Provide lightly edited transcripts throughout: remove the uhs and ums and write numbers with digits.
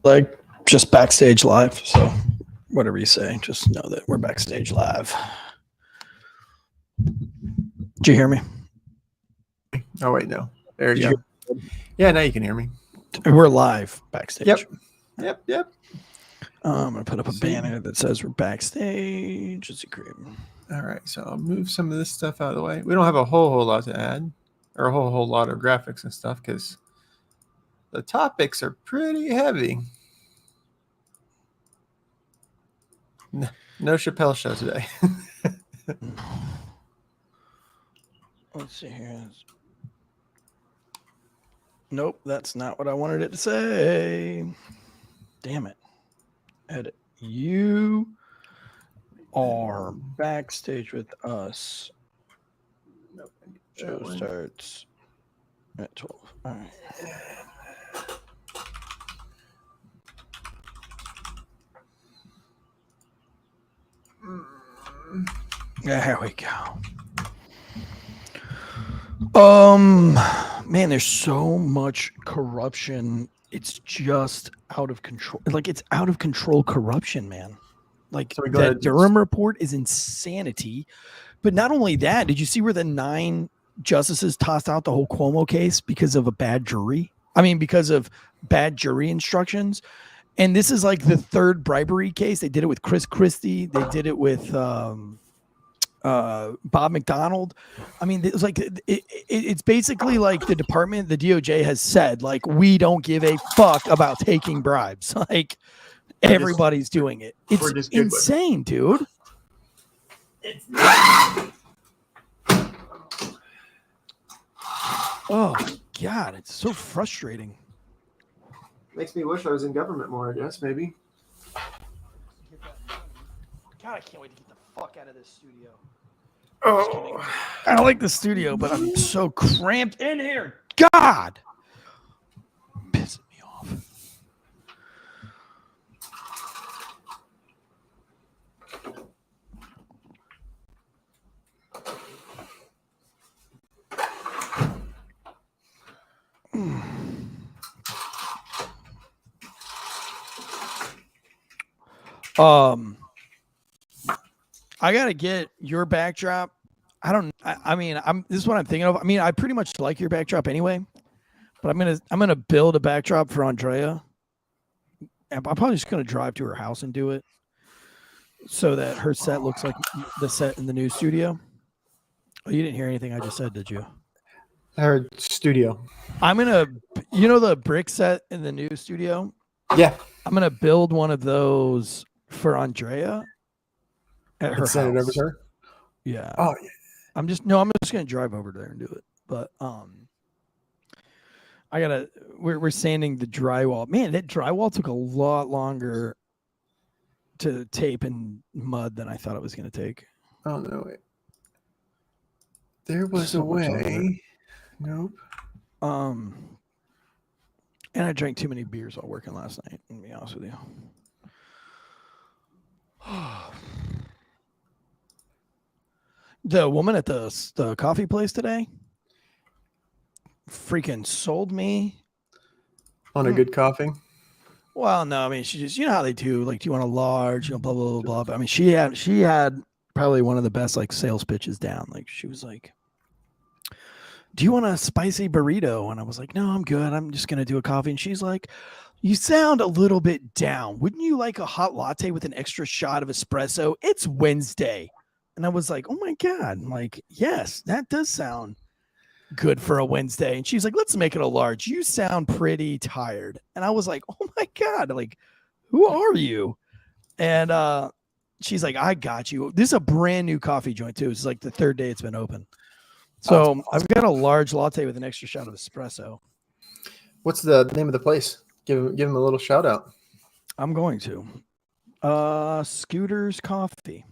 Like just backstage live. So whatever you say, just know that we're backstage live. Did you hear me? Oh wait, no. There you go. Yeah, now you can hear me. We're live backstage. Yep. I'm gonna put up a banner that says we're backstage. It's a cream. All right, so I'll move some of this stuff out of the way. We don't have a whole lot to add, or a whole lot of graphics and stuff, because the topics are pretty heavy. No Chappelle show today. Let's see here. Nope, that's not what I wanted it to say. Damn it. Edit. You are backstage with us. Nope. Show starts at 12. All right. There we go. Man, there's so much corruption. It's just out of control. Like, it's out of control corruption, man. Like, so that Durham Report is insanity. But not only that, did you see where the 9 justices tossed out the whole Cuomo case because of a bad jury? I mean, because of bad jury instructions. And this is like the 3rd bribery case. They did it with Chris Christie. They did it with Bob McDonald. I mean, it was like it's basically like the department, the DOJ has said, like, we don't give a fuck about taking bribes. Like, everybody's doing it. It's insane, dude. Oh my God, it's so frustrating. Makes me wish I was in government more, I guess, maybe. God, I can't wait to get the fuck out of this studio. Oh, I like the studio, but I'm so cramped in here. God, pissing me off. I gotta get your backdrop. I mean, this is what I'm thinking of. I mean, I pretty much like your backdrop anyway, but I'm gonna build a backdrop for Andrea. I'm probably just gonna drive to her house and do it, so that her set looks like the set in the new studio. Oh, you didn't hear anything I just said, did you? I heard studio. I'm gonna, the brick set in the new studio. Yeah, I'm gonna build one of those for Andrea at her house. Send it over to her. Yeah. Oh yeah. I'm just gonna drive over there and do it. But we're sanding the drywall. Man, that drywall took a lot longer to tape and mud than I thought it was gonna take. Oh no, wait. There was a way. Nope. And I drank too many beers while working last night, to be honest with you. The woman at the coffee place today freaking sold me on a good coffee. Well, no, I mean, she just, how they do, like, do you want a large, blah, blah, blah, blah. But I mean, she had probably one of the best, like, sales pitches down. Like, she was like, do you want a spicy burrito? And I was like, no, I'm good. I'm just going to do a coffee. And she's like, you sound a little bit down. Wouldn't you like a hot latte with an extra shot of espresso? It's Wednesday. And I was like, oh my God. I'm like, yes, that does sound good for a Wednesday. And she's like, let's make it a large. You sound pretty tired. And I was like, oh my God, like, who are you? And she's like, I got you. This is a brand new coffee joint too. It's like the 3rd day it's been open. So awesome. I've got a large latte with an extra shot of espresso. What's the name of the place? Give him a little shout out. I'm going to. Scooter's Coffee.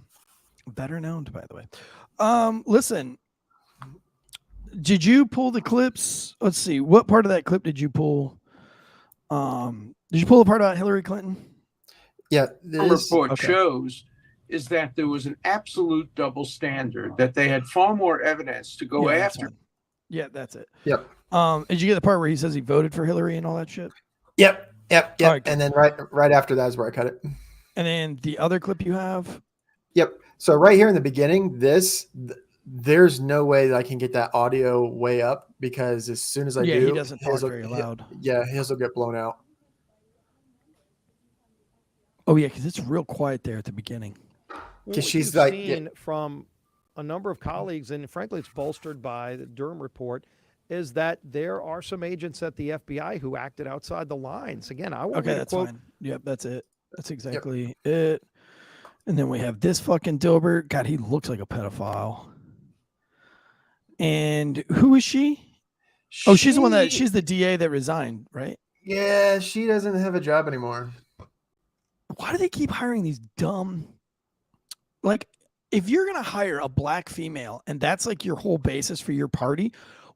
Better known, by the way. Listen, did you pull the clips? Let's see. What part of that clip did you pull? Did you pull the part about Hillary Clinton? Yeah. The report shows is that there was an absolute double standard, that they had far more evidence to go after. Yeah, that's it. Yep. Did you get the part where he says he voted for Hillary and all that shit? Yep. Yep. All right, And then right after that is where I cut it. and then the other clip you have. Yep. So right here in the beginning, there's no way that I can get that audio way up because as soon as I Yeah, do, he doesn't talk very loud. his will get blown out. Oh yeah, because it's real quiet there at the beginning. Because What she's you've like, seen from a number of colleagues, and frankly, it's bolstered by the Durham Report, is that there are some agents at the FBI who acted outside the lines. Again, I want Okay, me to that's quote. fine. Yep, that's it. That's exactly it. And then we have this fucking Dilbert. God, he looks like a pedophile. And who is she? Oh, she's the DA that resigned, right? Yeah, she doesn't have a job anymore. Why do they keep hiring these dumb? Like, if you're gonna hire a black female and that's like your whole basis for your party,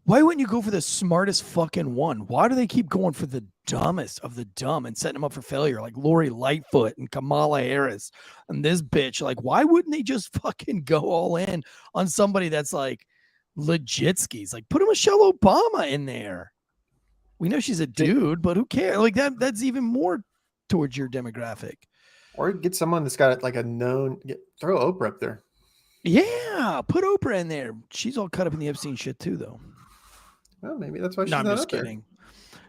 why wouldn't you go for the smartest fucking one? Why do they keep going for the dumbest of the dumb and setting them up for failure, like Lori Lightfoot and Kamala Harris and this bitch? Like, why wouldn't they just fucking go all in on somebody that's like legit skis? Like, put a Michelle Obama in there. We know she's a dude, but who cares? Like that's even more towards your demographic. Or get someone that's got like throw Oprah up there. Yeah, put Oprah in there. She's all cut up in the Epstein shit too, though. Well, maybe that's why she's No, I'm not just up there. kidding.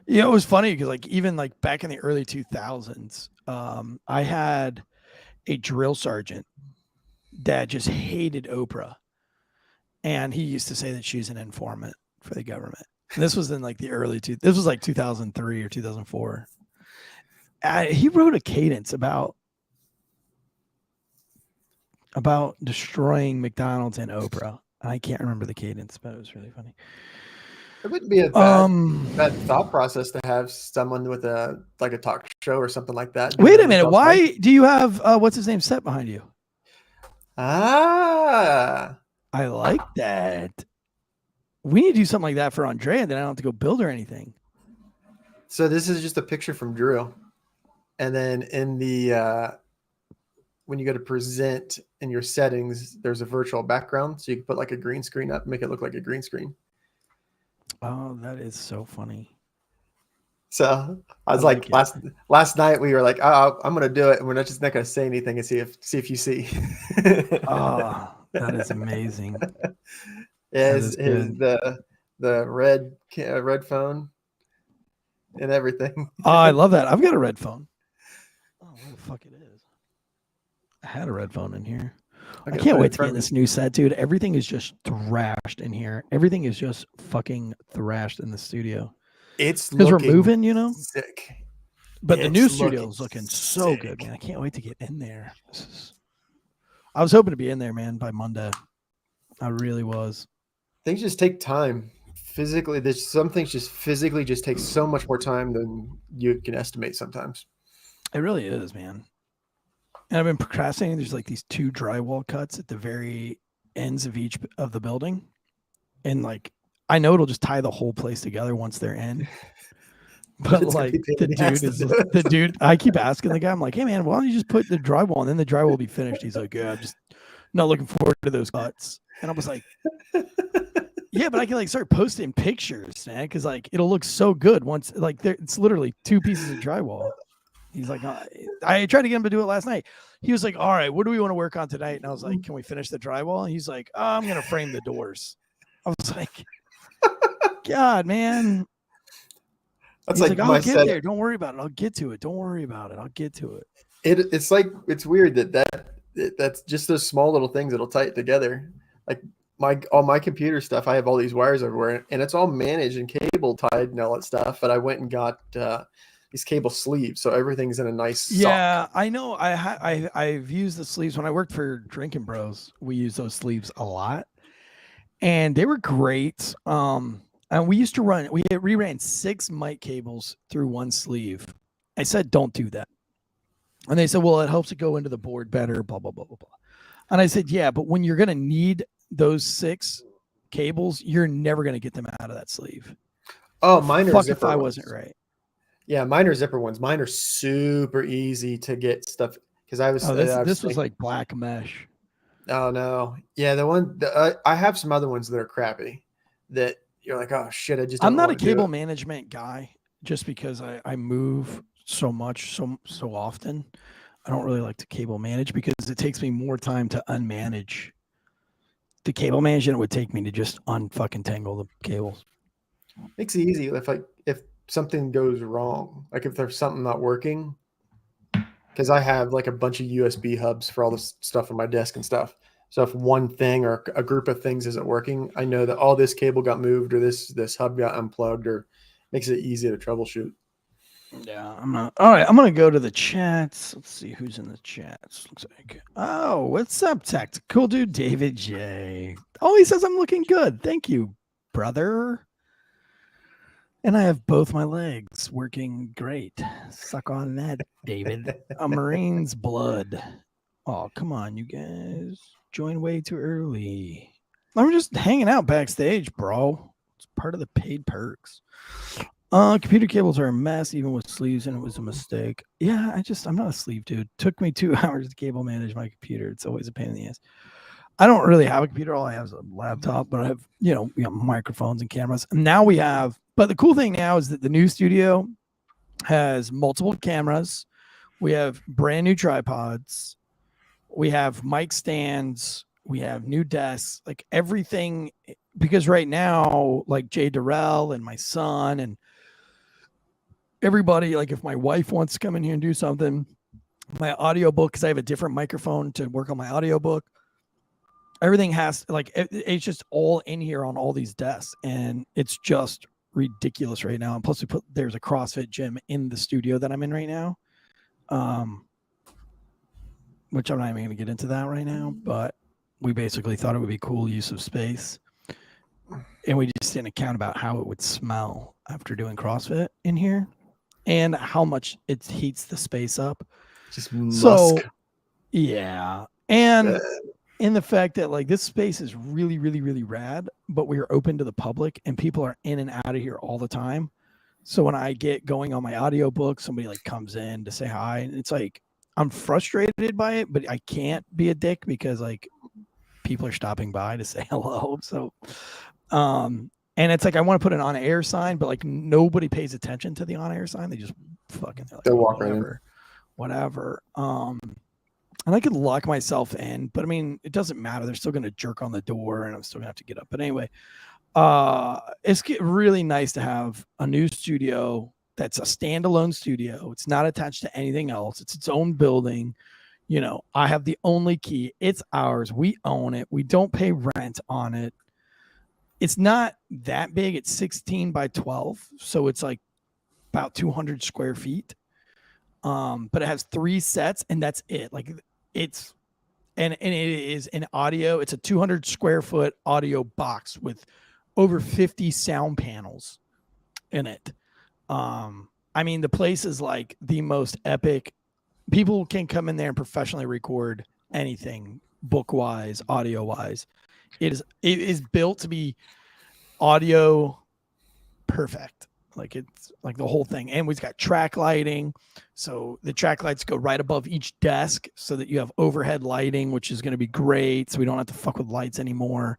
Yeah, it was funny because like even like back in the early 2000s, I had a drill sergeant that just hated Oprah, and he used to say that she was an informant for the government. And this was in like the this was like 2003 or 2004. He wrote a cadence about destroying McDonald's and Oprah. I can't remember the cadence, but it was really funny. It wouldn't be a bad thought process to have someone with a talk show or something like that. Wait a minute. Why do you have what's his name set behind you? Ah, I like that. We need to do something like that for Andrea. Then I don't have to go build her anything. so this is just a picture from Drew, and then in the when you go to present in your settings, there's a virtual background, so you can put like a green screen up, and make it look like a green screen. Oh, that is so funny. So I was like last night we were like, oh, I'm gonna do it, and we're not gonna say anything and see if you see. Oh, that is amazing. Is the red phone and everything. Oh, I love that. I've got a red phone. Oh, where the fuck it is? I had a red phone in here. I can't wait to get in this new set, dude. Everything is just thrashed in here. Everything is just fucking thrashed in the studio. It's because we're moving, you know. Sick. But the new studio is looking so good, man. I can't wait to get in there. I was hoping to be in there, man, by Monday. I really was. Things just take time. Physically, there's some things just physically just take so much more time than you can estimate sometimes. It really is, man. And I've been procrastinating. There's like these 2 drywall cuts at the very ends of each of the building. And like, I know it'll just tie the whole place together once they're in. But like the dude, I keep asking the guy, I'm like, hey man, why don't you just put the drywall and then the drywall will be finished? He's like, yeah, I'm just not looking forward to those cuts. And I was like, yeah, but I can like start posting pictures, man, because like it'll look so good once like it's literally 2 pieces of drywall. He's like, I tried to get him to do it last night. He was like, all right, what do we want to work on tonight? And I was like, can we finish the drywall? And he's like, oh, I'm gonna frame the doors. I was like, God, man. That's He's like, I'll get there. Don't worry about it. I'll get to it. Don't worry about it. I'll get to it. It's like it's weird that's just those small little things that'll tie it together. Like all my computer stuff, I have all these wires everywhere, and it's all managed and cable tied and all that stuff. But I went and got these cable sleeves, so everything's in a nice sock. Yeah, I know. I've used the sleeves when I worked for Drinking Bros. We used those sleeves a lot, and they were great. And we used to we ran 6 mic cables through one sleeve. I said, don't do that. And they said, well, it helps it go into the board better, blah, blah, blah, blah, blah. And I said, yeah, but when you're going to need those 6 cables, you're never going to get them out of that sleeve. Oh, mine are zipper if I ones. wasn't right. Yeah, mine are zipper ones. Mine are super easy to get stuff because I was. Oh, this was like black mesh. Oh no, yeah, I have some other ones that are crappy. That you're like, oh shit, I'm not a cable management guy just because I move so much, so often. I don't really like to cable manage because it takes me more time to unmanage the cable manage than it would take me to just unfucking tangle the cables. Makes it easy if something goes wrong, like if there's something not working, because I have like a bunch of USB hubs for all this stuff on my desk and stuff. So if one thing or a group of things isn't working, I know that all this cable got moved or this hub got unplugged, or makes it easy to troubleshoot. Yeah, all right, I'm gonna go to the chats. Let's see who's in the chats. Looks like, oh, what's up, Tactical Dude David J. Oh, he says I'm looking good. Thank you, brother. And I have both my legs working great. Suck on that, David. A Marine's blood. Oh, come on, you guys. Join way too early. I'm just hanging out backstage, bro. It's part of the paid perks. Computer cables are a mess, even with sleeves, and it was a mistake. Yeah, I'm not a sleeve dude. It took me 2 hours to cable manage my computer. It's always a pain in the ass. I don't really have a computer. All I have is a laptop, but I have, we got microphones and cameras. And now but the cool thing now is that the new studio has multiple cameras. We have brand new tripods. We have mic stands. We have new desks, like everything. Because right now, like Jay Durrell and my son and everybody, like if my wife wants to come in here and do something, my audiobook, because I have a different microphone to work on my audiobook, everything has it's just all in here on all these desks, and it's just ridiculous right now. And plus there's a CrossFit gym in the studio that I'm in right now, which I'm not even going to get into that right now, but we basically thought it would be cool use of space, and we just didn't account about how it would smell after doing CrossFit in here and how much it heats the space up. Just musk. So yeah, and in the fact that like this space is really, really, really rad, but we are open to the public and people are in and out of here all the time. So when I get going on my audiobook, somebody like comes in to say hi, and it's like I'm frustrated by it, but I can't be a dick because like people are stopping by to say hello. So and it's like I want to put an on-air sign, but like nobody pays attention to the on-air sign. They just fucking they walk right in. Whatever. And I could lock myself in, but I mean, it doesn't matter. They're still going to jerk on the door and I'm still gonna have to get up. But anyway, it's really nice to have a new studio that's a standalone studio. It's not attached to anything else. It's its own building. I have the only key. It's ours. We own it. We don't pay rent on it. It's not that big. It's 16 by 12. So it's like about 200 square feet. But it has 3 sets and that's it. Like it's, and it is an audio. It's a 200 square foot audio box with over 50 sound panels in it. I mean, the place is like the most epic. People can come in there and professionally record anything book wise, audio wise. It is built to be audio perfect. Like it's like the whole thing. And we've got track lighting. So the track lights go right above each desk so that you have overhead lighting, which is going to be great. So we don't have to fuck with lights anymore.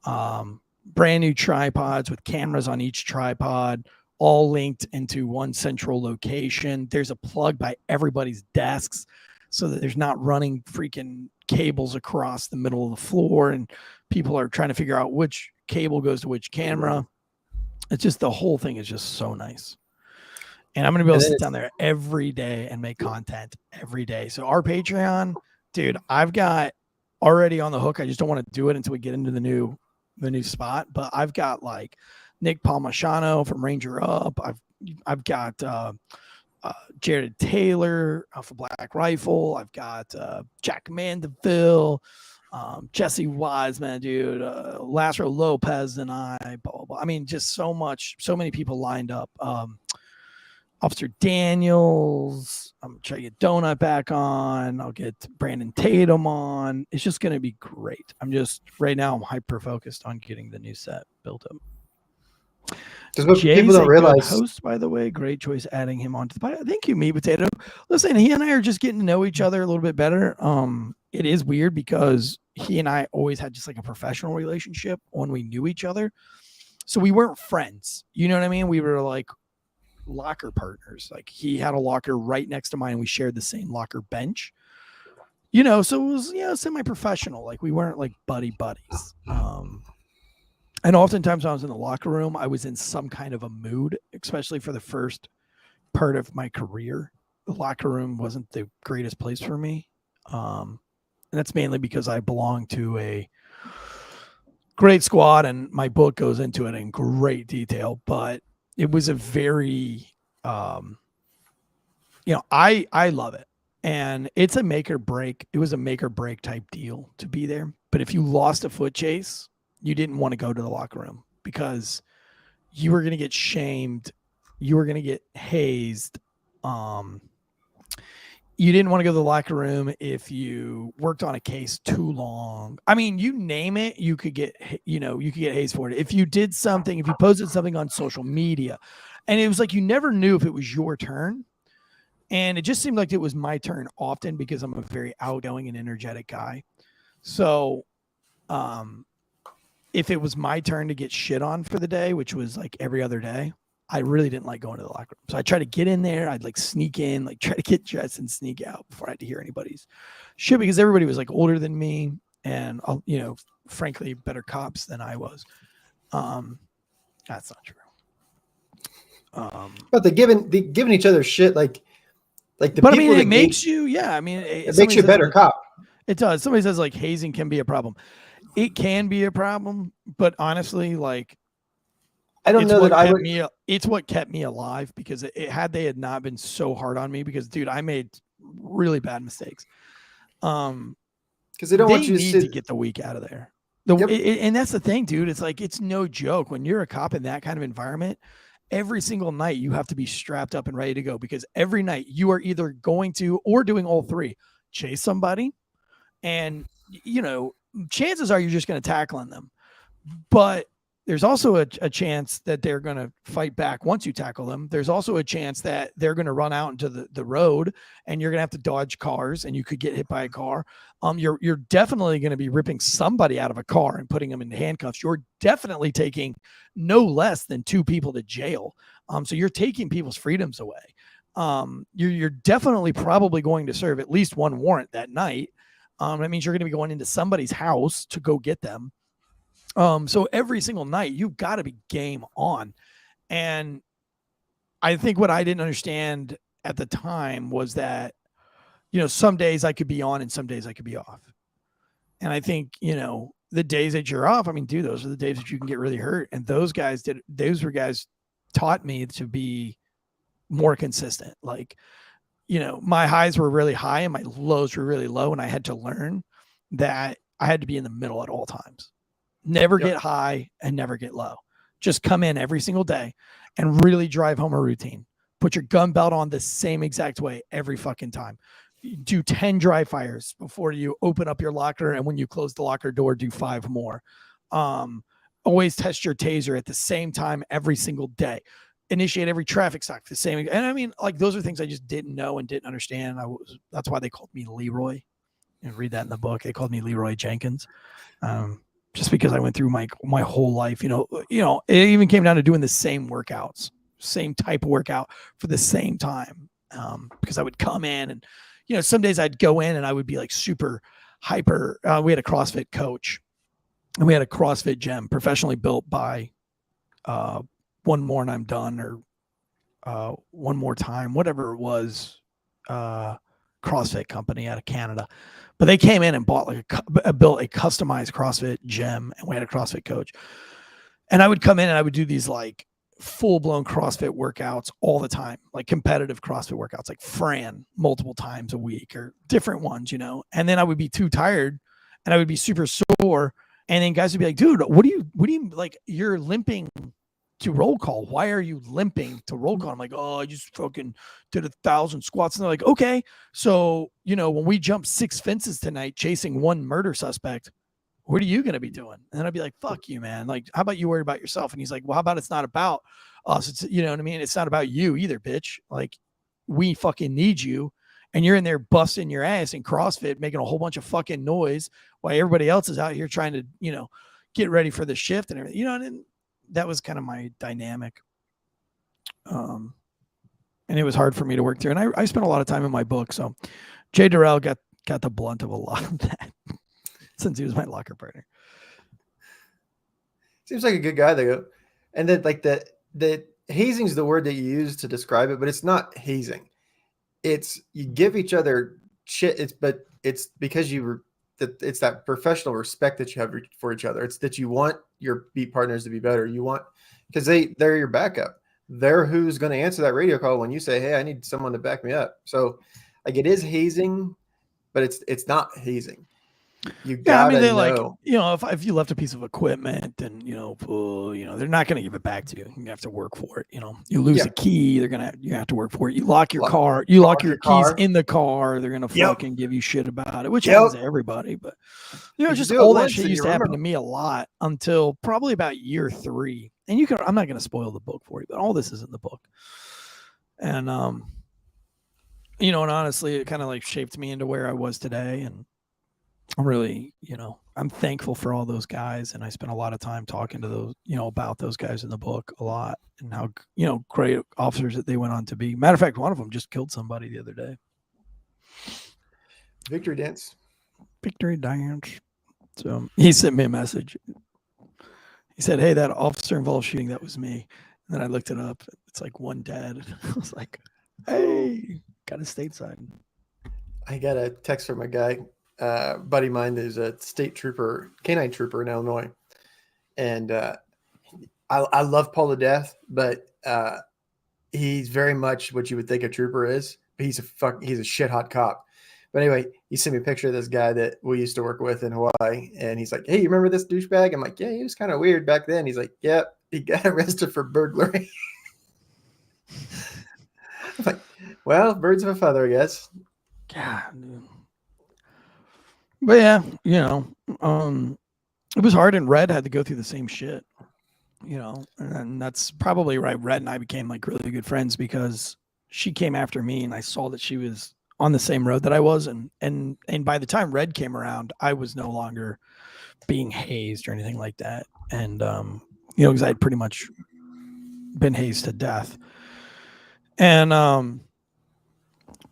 Brand new tripods with cameras on each tripod, all linked into one central location. There's a plug by everybody's desks so that there's not running freaking cables across the middle of the floor and people are trying to figure out which cable goes to which camera. It's just the whole thing is just so nice. And I'm going to be able to sit down there every day and make content every day. So our Patreon, dude, I've got already on the hook. I just don't want to do it until we get into the new spot. But I've got like Nick Palmachano from Ranger Up. I've got Jared Taylor for Black Rifle. I've got Jack Mandeville, Jesse Wiseman, dude, Lázaro Lopez and I, blah, blah, blah. I mean, just so many people lined up. Officer Daniels, I'm trying to get Donut back on. I'll get Brandon Tatum on. It's just going to be great. Right now I'm hyper focused on getting the new set built up. Because what people don't realize, host, by the way, great choice adding him onto the podcast. Thank you, Meat Potato. Listen, he and I are just getting to know each other a little bit better. It is weird because he and I always had just like a professional relationship when we knew each other. So we weren't friends. You know what I mean? We were like locker partners. Like he had a locker right next to mine, and we shared the same locker bench. So it was semi-professional. Like we weren't like buddies. And oftentimes when I was in the locker room, I was in some kind of a mood, especially for the first part of my career. The locker room wasn't the greatest place for me. And that's mainly because I belong to a great squad, and my book goes into it in great detail, but it was a very, I love it. And it's a make or break. It was a make or break type deal to be there. But if you lost a foot chase, you didn't want to go to the locker room because you were going to get shamed. You were going to get hazed. You didn't want to go to the locker room if you worked on a case too long. I mean, you name it, you could get hazed for it. If you did something, if you posted something on social media, and it was like you never knew if it was your turn. And it just seemed like it was my turn often because I'm a very outgoing and energetic guy. So if it was my turn to get shit on for the day, which was like every other day, I really didn't like going to the locker room. So I tried to get in there. I'd like sneak in, like try to get dressed and sneak out before I had to hear anybody's shit because everybody was like older than me and, frankly, better cops than I was. That's not true. But they're giving each other shit like the but I people mean, that it makes you, yeah. I mean, it makes you a better cop. It does. Somebody says like hazing can be a problem. It can be a problem, but honestly, like, I don't know that I would. It's what kept me alive because they had not been so hard on me because, dude, I made really bad mistakes. Because they don't want you to get the week out of there. And that's the thing, dude. It's like, it's no joke when you're a cop in that kind of environment. Every single night you have to be strapped up and ready to go because every night you are either going to or doing all three: chase somebody, and chances are you're just going to tackle them. But there's also a chance that they're going to fight back once you tackle them. There's also a chance that they're going to run out into the road and you're going to have to dodge cars and you could get hit by a car. You're definitely going to be ripping somebody out of a car and putting them in handcuffs. You're definitely taking no less than 2 people to jail. So you're taking people's freedoms away. You're definitely probably going to serve at least 1 warrant that night. That means you're going to be going into somebody's house to go get them. So every single night you've got to be game on. And I think what I didn't understand at the time was that, some days I could be on and some days I could be off. And I think, the days that you're off, I mean, dude, those are the days that you can get really hurt. And those guys taught me to be more consistent. Like, my highs were really high and my lows were really low. And I had to learn that I had to be in the middle at all times. Never get high and never get low. Just come in every single day and really drive home a routine. Put your gun belt on the same exact way every fucking time. Do 10 dry fires before you open up your locker. And when you close the locker door, do 5 more. Always test your taser at the same time every single day. Initiate every traffic stop the same. And I mean, like, those are things I just didn't know and didn't understand. That's why they called me Leroy. Read that in the book. They called me Leroy Jenkins. Just because I went through my whole life, it even came down to doing the same workouts, same type of workout for the same time. Because I would come in and, some days I'd go in and I would be like super hyper. We had a CrossFit coach and we had a CrossFit gym professionally built by One More and I'm Done, or One More Time, whatever it was, CrossFit company out of Canada. But they came in and built a customized CrossFit gym, and we had a CrossFit coach. And I would come in and I would do these like full-blown CrossFit workouts all the time, like competitive CrossFit workouts, like Fran multiple times a week or different ones, And then I would be too tired and I would be super sore. And then guys would be like, dude, what do you like? You're limping to roll call. Why are you limping to roll call? I'm like, oh, I just fucking did 1,000 squats. And they're like, okay. So, when we jump 6 fences tonight, chasing 1 murder suspect, what are you going to be doing? And I'd be like, fuck you, man. Like, how about you worry about yourself? And he's like, well, how about it's not about us? It's, you know what I mean? It's not about you either, bitch. Like, we fucking need you. And you're in there busting your ass in CrossFit, making a whole bunch of fucking noise while everybody else is out here trying to, get ready for the shift and everything, and that was kind of my dynamic. and it was hard for me to work through. And I spent a lot of time in my book. So Jay Durrell got the blunt of a lot of that since he was my locker partner. Seems like a good guy though. And then like the hazing is the word that you use to describe it, but it's not hazing. It's you give each other shit. But it's because it's that professional respect that you have for each other. It's that you want your beat partners to be better. You want, because they're your backup. They're who's going to answer that radio call when you say, "Hey, I need someone to back me up." So like it is hazing, but it's not hazing. You gotta they know. like, if you left a piece of equipment and, they're not going to give it back to you. You have to work for it. You lose a key, you have to work for it. You lock your car, you lock your keys in the car. They're going to fucking give you shit about it, which happens to everybody. But, just all that shit used to happen to me a lot until probably about year 3. And I'm not going to spoil the book for you, but all this is in the book. And, and honestly, it kind of like shaped me into where I was today. And I'm really, I'm thankful for all those guys. And I spent a lot of time talking to those, about those guys in the book a lot and how, great officers that they went on to be. Matter of fact, one of them just killed somebody the other day. Victory dance. So he sent me a message. He said, "Hey, that officer involved shooting, that was me." And then I looked it up. It's like one dead. I was like, "Hey, got a stateside." I got a text from a guy. Buddy of mine is a state trooper, canine trooper in Illinois, and I love Paul to death, but he's very much what you would think a trooper is. But he's a shit hot cop. But anyway, he sent me a picture of this guy that we used to work with in Hawaii, and he's like, "Hey, you remember this douchebag?" I'm like, "Yeah, he was kind of weird back then." He's like, "Yep, he got arrested for burglary." I'm like, well, birds of a feather, I guess. God, dude. But yeah, it was hard, and Red had to go through the same shit, and that's probably right. Red and I became like really good friends because she came after me, and I saw that she was on the same road that I was, and by the time Red came around, I was no longer being hazed or anything like that, and because I had pretty much been hazed to death, and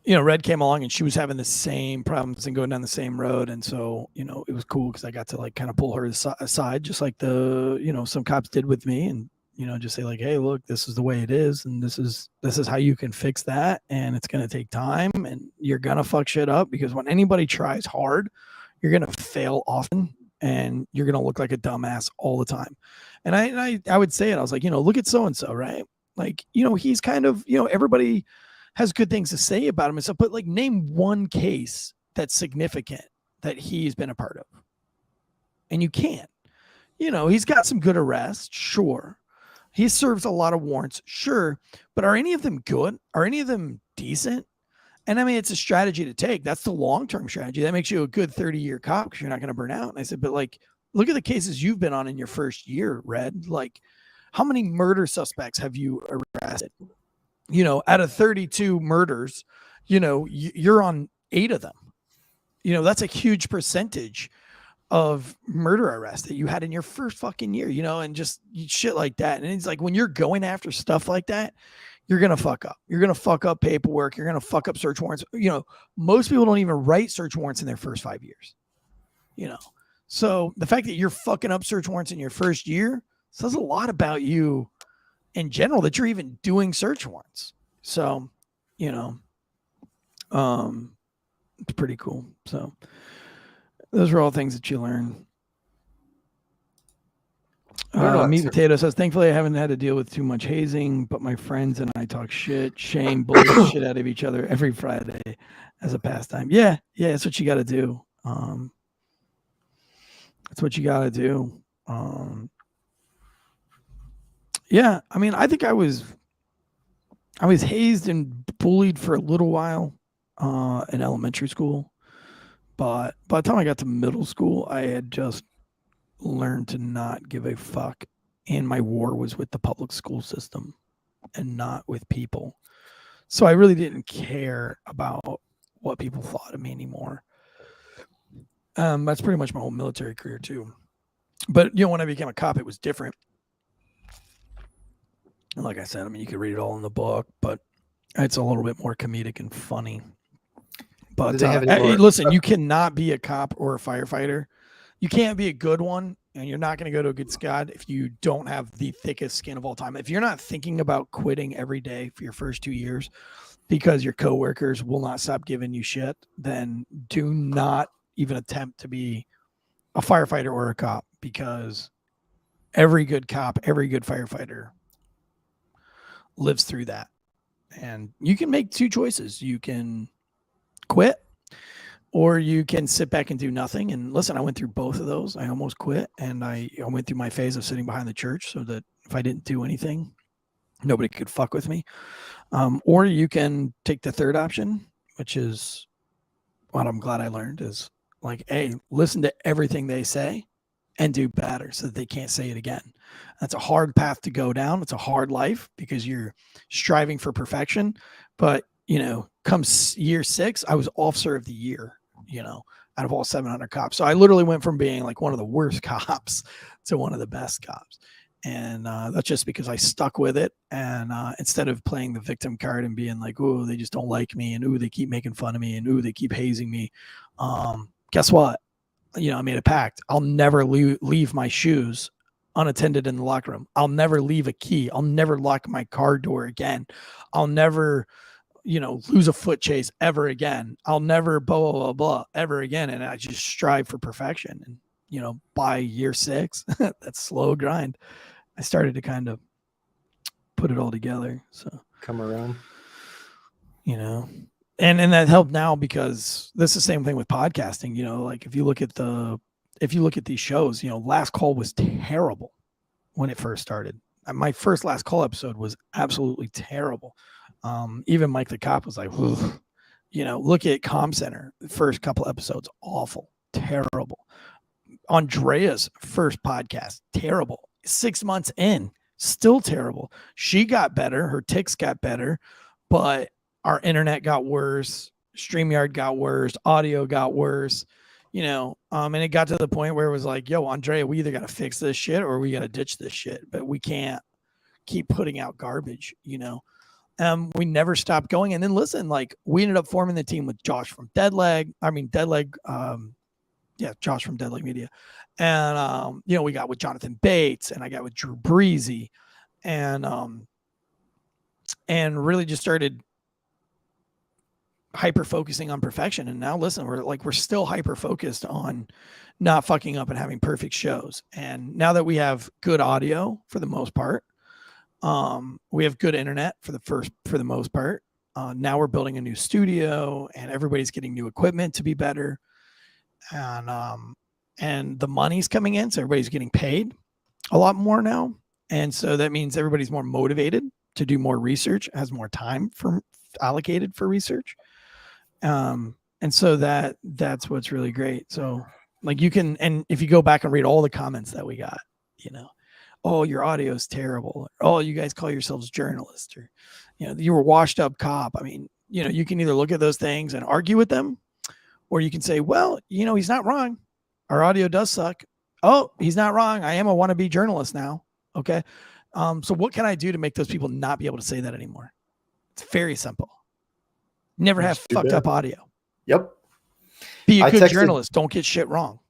Red came along and she was having the same problems and going down the same road. And so, it was cool because I got to like kind of pull her aside, just like some cops did with me, and, just say like, "Hey, look, this is the way it is. And this is how you can fix that. And it's going to take time, and you're going to fuck shit up, because when anybody tries hard, you're going to fail often, and you're going to look like a dumbass all the time." And I would say it. I was like, look at so-and-so, right? Like, he's kind of, everybody has good things to say about him and stuff, but like name one case that's significant that he's been a part of. And you can't. He's got some good arrests, sure. He serves a lot of warrants, sure. But are any of them good? Are any of them decent? And I mean, it's a strategy to take. That's the long-term strategy. That makes you a good 30-year cop because you're not going to burn out. And I said, but like, look at the cases you've been on in your first year, Red. Like, how many murder suspects have you arrested? Out of 32 murders, you're on 8 of them. That's a huge percentage of murder arrests that you had in your first fucking year, and just shit like that. And it's like, when you're going after stuff like that, you're going to fuck up. You're going to fuck up paperwork. You're going to fuck up search warrants. Most people don't even write search warrants in their first 5 years, So the fact that you're fucking up search warrants in your first year says a lot about you in general, that you're even doing search warrants. So, it's pretty cool. So those are all things that you learn. Meat Potato says, "Thankfully, I haven't had to deal with too much hazing, but my friends and I talk shit, shame, bully the shit out of each other every Friday as a pastime." Yeah, that's what you got to do. That's what you got to do. Yeah, I mean, I think I was hazed and bullied for a little while in elementary school, but by the time I got to middle school, I had just learned to not give a fuck, and my war was with the public school system and not with people. So I really didn't care about what people thought of me anymore. That's pretty much my whole military career too. But when I became a cop, it was different. Like I said, I mean, you could read it all in the book, but It's a little bit more comedic and funny. But Do they have any hey, more? listen, you cannot be a cop or a firefighter. You can't be a good one, and you're not going to go to a good squad if you don't have the thickest skin of all time. If you're not thinking about quitting every day for your first 2 years because your coworkers will not stop giving you shit, then do not even attempt to be a firefighter or a cop, because every good cop, every good firefighter lives through that. And you can make two choices. You can quit, or you can sit back and do nothing. And listen, I went through both of those. I almost quit, and I went through my phase of sitting behind the church so that if I didn't do anything, nobody could fuck with me. Or you can take the third option, which is what I'm glad I learned, is like, hey, listen to everything they say and do better so that they can't say it again. That's a hard path to go down. It's a hard life because you're striving for perfection. But, come year 6, I was officer of the year, out of all 700 cops. So I literally went from being like one of the worst cops to one of the best cops. And that's just because I stuck with it. And instead of playing the victim card and being like, oh, they just don't like me, and ooh, they keep making fun of me, and ooh, they keep hazing me. Guess what? I made a pact. I'll never leave my shoes unattended in the locker room. I'll never leave a key. I'll never lock my car door again. I'll never, lose a foot chase ever again. I'll never blah, blah, blah, blah ever again. And I just strive for perfection. And, by year 6, that slow grind, I started to kind of put it all together. So Come around. And that helped now, because this is the same thing with podcasting. Like if you look at these shows, Last Call was terrible when it first started. My first Last Call episode was absolutely terrible. Even Mike the Cop was like, look at Com Center. The first couple episodes, awful, terrible. Andrea's first podcast, terrible. 6 months in, still terrible. She got better. Her ticks got better, but our internet got worse. StreamYard got worse. Audio got worse. And it got to the point where it was like, yo, Andrea, we either got to fix this shit or we got to ditch this shit, but we can't keep putting out garbage, we never stopped going. And then listen, like we ended up forming the team with Josh from Josh from Deadleg Media. And, we got with Jonathan Bates, and I got with Drew Breezy, and really just started hyper focusing on perfection. And now listen, we're still hyper focused on not fucking up and having perfect shows. And now that we have good audio for the most part, we have good internet for the most part. Now we're building a new studio, and everybody's getting new equipment to be better. And the money's coming in, so everybody's getting paid a lot more now. And so that means everybody's more motivated to do more research, has more time allocated for research. And so that's what's really great. So like and if you go back and read all the comments that we got, oh, your audio is terrible. Oh, you guys call yourselves journalists, or, you were washed up cop. I mean, you can either look at those things and argue with them, or you can say, well, he's not wrong. Our audio does suck. Oh, he's not wrong. I am a wannabe journalist now. Okay. So what can I do to make those people not be able to say that anymore? It's very simple. Never have fucked up audio. Yep. Be a good journalist. Don't get shit wrong.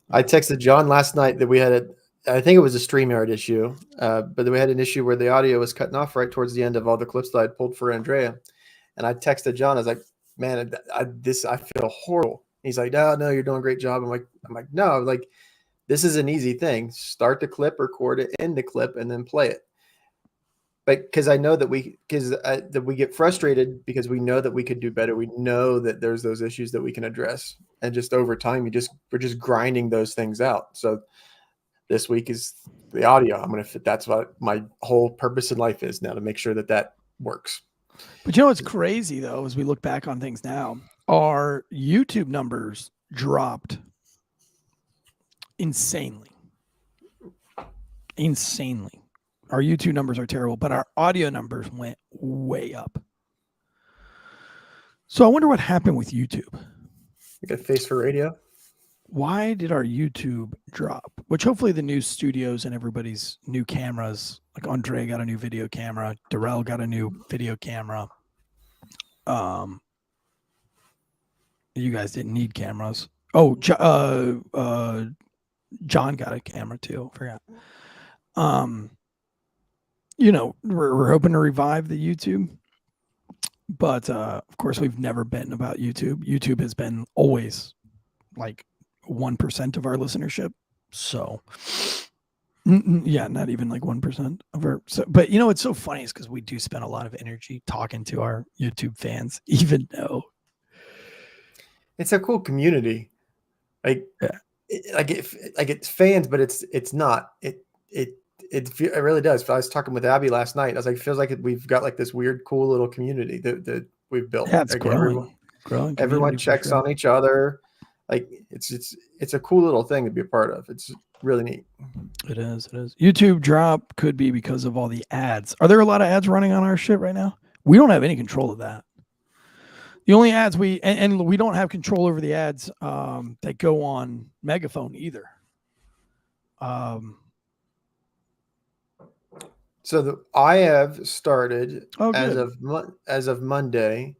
I texted John last night that we had I think it was a StreamYard issue, but we had an issue where the audio was cutting off right towards the end of all the clips that I'd pulled for Andrea. And I texted John. I was like, man, I feel horrible. He's like, no, you're doing a great job. I'm like, no, like, this is an easy thing. Start the clip, record it, end the clip, and then play it. But because I know that we get frustrated because we know that we could do better. We know that there's those issues that we can address. And just over time, we're just grinding those things out. So this week is the audio. I'm going to fit. That's what my whole purpose in life is now, to make sure that works. But what's crazy though, as we look back on things now, our YouTube numbers dropped insanely. Our YouTube numbers are terrible, but our audio numbers went way up. So I wonder what happened with YouTube. You got face for radio. Why did our YouTube drop? Which hopefully the new studios and everybody's new cameras, like Andre got a new video camera, Darrell got a new video camera. You guys didn't need cameras. Oh, John got a camera too. Forgot. We're hoping to revive the YouTube, but of course we've never been about YouTube. YouTube has been always like 1% of our listenership. So yeah, not even like 1% of our. So, but it's so funny is because we do spend a lot of energy talking to our YouTube fans, even though it's a cool community. Like, yeah. It's fans, but it's not. It really does. I was talking with Abby last night. I was like, it feels like we've got like this weird, cool little community that we've built. Yeah, it's like growing. Everyone checks on each other. Like it's a cool little thing to be a part of. It's really neat. It is. YouTube drop could be because of all the ads. Are there a lot of ads running on our shit right now? We don't have any control of that. The only ads and we don't have control over the ads that go on Megaphone either. So I have started as of Monday.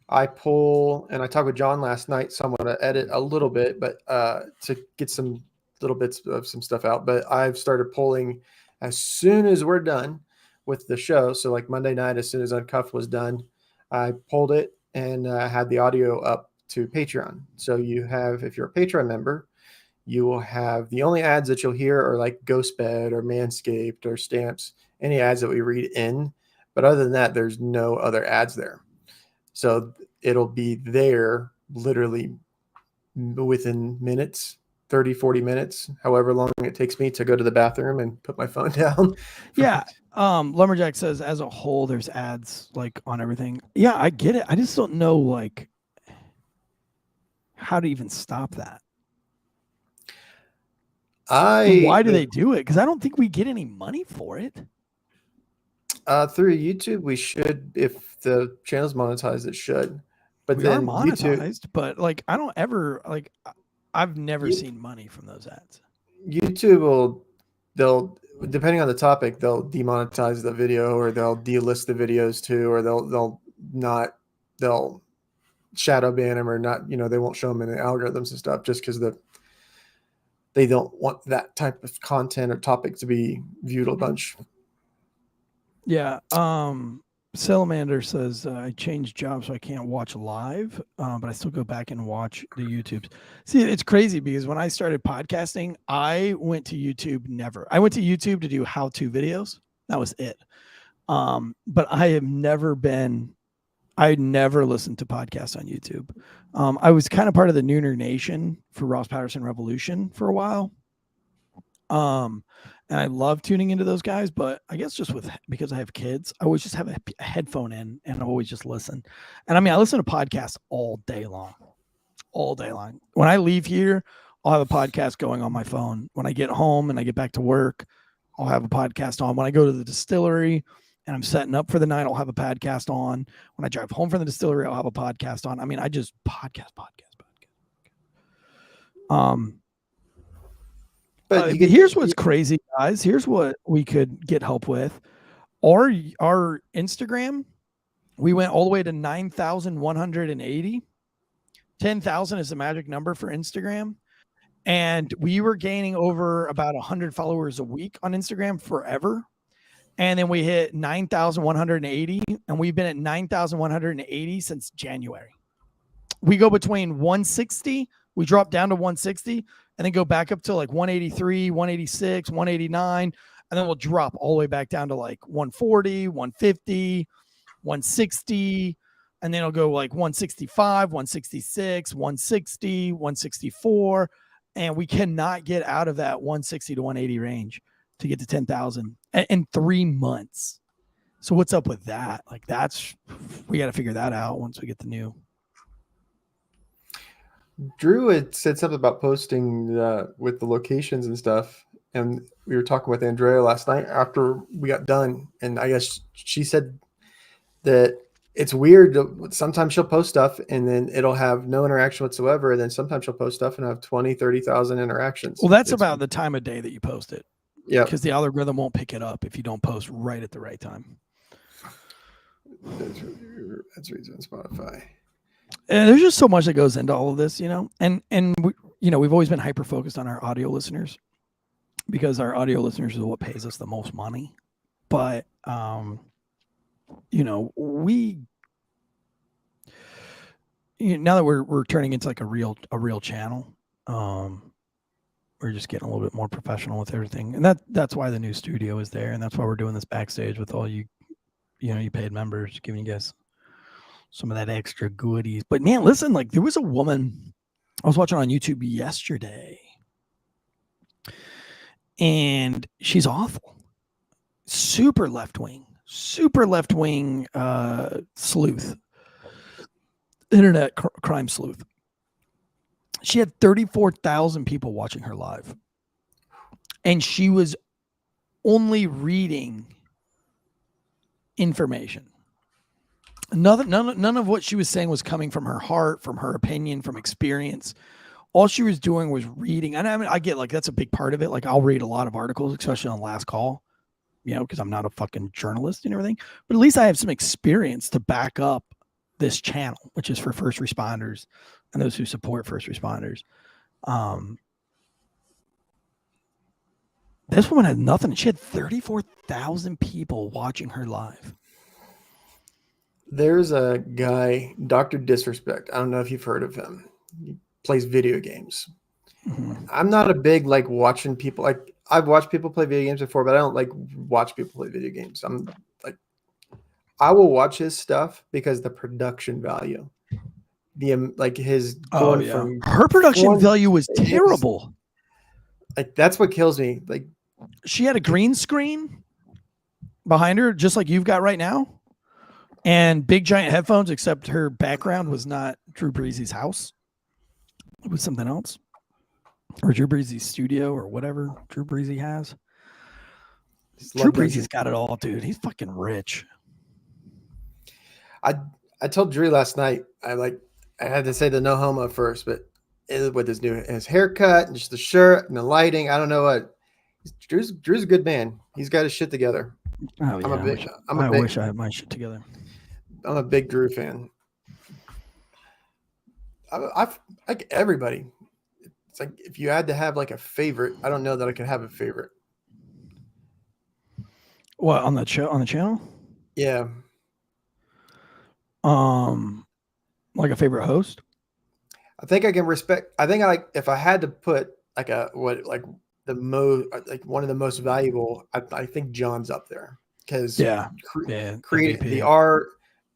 I pull, and I talked with John last night, so I'm going to edit a little bit, but to get some little bits of some stuff out. But I've started pulling as soon as we're done with the show. So like Monday night, as soon as Uncuffed was done, I pulled it and had the audio up to Patreon. So if you're a Patreon member, you will have the only ads that you'll hear are like Ghostbed or Manscaped or Stamps, any ads that we read in. But other than that, there's no other ads there. So it'll be there literally within minutes, 30, 40 minutes, however long it takes me to go to the bathroom and put my phone down. Yeah. Lumberjack says as a whole, there's ads like on everything. Yeah, I get it. I just don't know like how to even stop that. Why do they do it? Because I don't think we get any money for it. Through YouTube, we should, if the channel's monetized, it should. But we then are monetized, YouTube, but like I don't ever like I've never seen money from those ads. YouTube they'll depending on the topic, they'll demonetize the video or they'll delist the videos too, or they'll shadow ban them or not, they won't show them in the algorithms and stuff just because they don't want that type of content or topic to be viewed a bunch. Yeah. Salamander says I changed jobs so I can't watch live, but I still go back and watch the YouTubes. See, it's crazy because when I started podcasting, I went to YouTube I went to YouTube to do how-to videos. That was it. But I never listened to podcasts on YouTube. I was kind of part of the Nooner Nation for Ross Patterson Revolution for a while. And I love tuning into those guys, but I guess because I have kids, I always just have a headphone in and I always just listen. And I mean, I listen to podcasts all day long. When I leave here, I'll have a podcast going on my phone. When I get home and I get back to work, I'll have a podcast on. When I go to the distillery and I'm setting up for the night, I'll have a podcast on. When I drive home from the distillery, I'll have a podcast on. I mean, I just podcast. But here's what's crazy, guys. Here's what we could get help with. Our Instagram, we went all the way to 9,180. 10,000 is the magic number for Instagram. And we were gaining over about 100 followers a week on Instagram forever. And then we hit 9,180. And we've been at 9,180 since January. We go between 160. We drop down to 160. And then go back up to like 183, 186, 189. And then we'll drop all the way back down to like 140, 150, 160. And then it'll go like 165, 166, 160, 164. And we cannot get out of that 160 to 180 range to get to 10,000 in 3 months. So what's up with that? Like we got to figure that out once we get the new. Drew had said something about posting with the locations and stuff. And we were talking with Andrea last night after we got done. And I guess she said that it's weird. Sometimes she'll post stuff and then it'll have no interaction whatsoever. And then sometimes she'll post stuff and have 20, 30,000 interactions. Well, that's about the time of day that you post it. Yeah. Because the algorithm won't pick it up if you don't post right at the right time. That's reason on Spotify. And there's just so much that goes into all of this, you know, and we, you know, we've always been hyper focused on our audio listeners because our audio listeners is what pays us the most money. But, you know, now that we're turning into like a real channel, we're just getting a little bit more professional with everything. And that's why the new studio is there. And that's why we're doing this backstage with all you paid members, giving you guys some of that extra goodies. But man, listen, like there was a woman I was watching on YouTube yesterday and she's awful. Super left-wing sleuth, internet crime sleuth. She had 34,000 people watching her live. And she was only reading information. None of what she was saying was coming from her heart, from her opinion, from experience. All she was doing was reading. And I mean, I get like that's a big part of it. Like I'll read a lot of articles, especially on Last Call, you know, because I'm not a fucking journalist and everything. But at least I have some experience to back up this channel, which is for first responders and those who support first responders. This woman had nothing. She had 34,000 people watching her live. There's a guy, Dr. Disrespect. I don't know if you've heard of him. He plays video games. Mm-hmm. I'm not a big like watching people. Like I've watched people play video games before, but I don't like watch people play video games. I'm like, I will watch his stuff because the production value, like his going from her production value was terrible. Like that's what kills me. Like she had a green screen behind her, just like you've got right now. And big giant headphones, except her background was not Drew Breezy's house. It was something else. Or Drew Breezy's studio or whatever Drew Breezy has. Drew Breezy's got it all, dude. He's fucking rich. I told Drew last night, I had to say the no homo first, but with his haircut and just the shirt and the lighting, I don't know what. Drew's a good man. He's got his shit together. Oh, yeah. I wish I had my shit together. I'm a big Drew fan. I've like everybody. It's like if you had to have like a favorite, I don't know that I could have a favorite. What on the channel? Yeah. Like a favorite host? I think I can respect. I think if I had to put like one of the most valuable, I think John's up there because creating the art,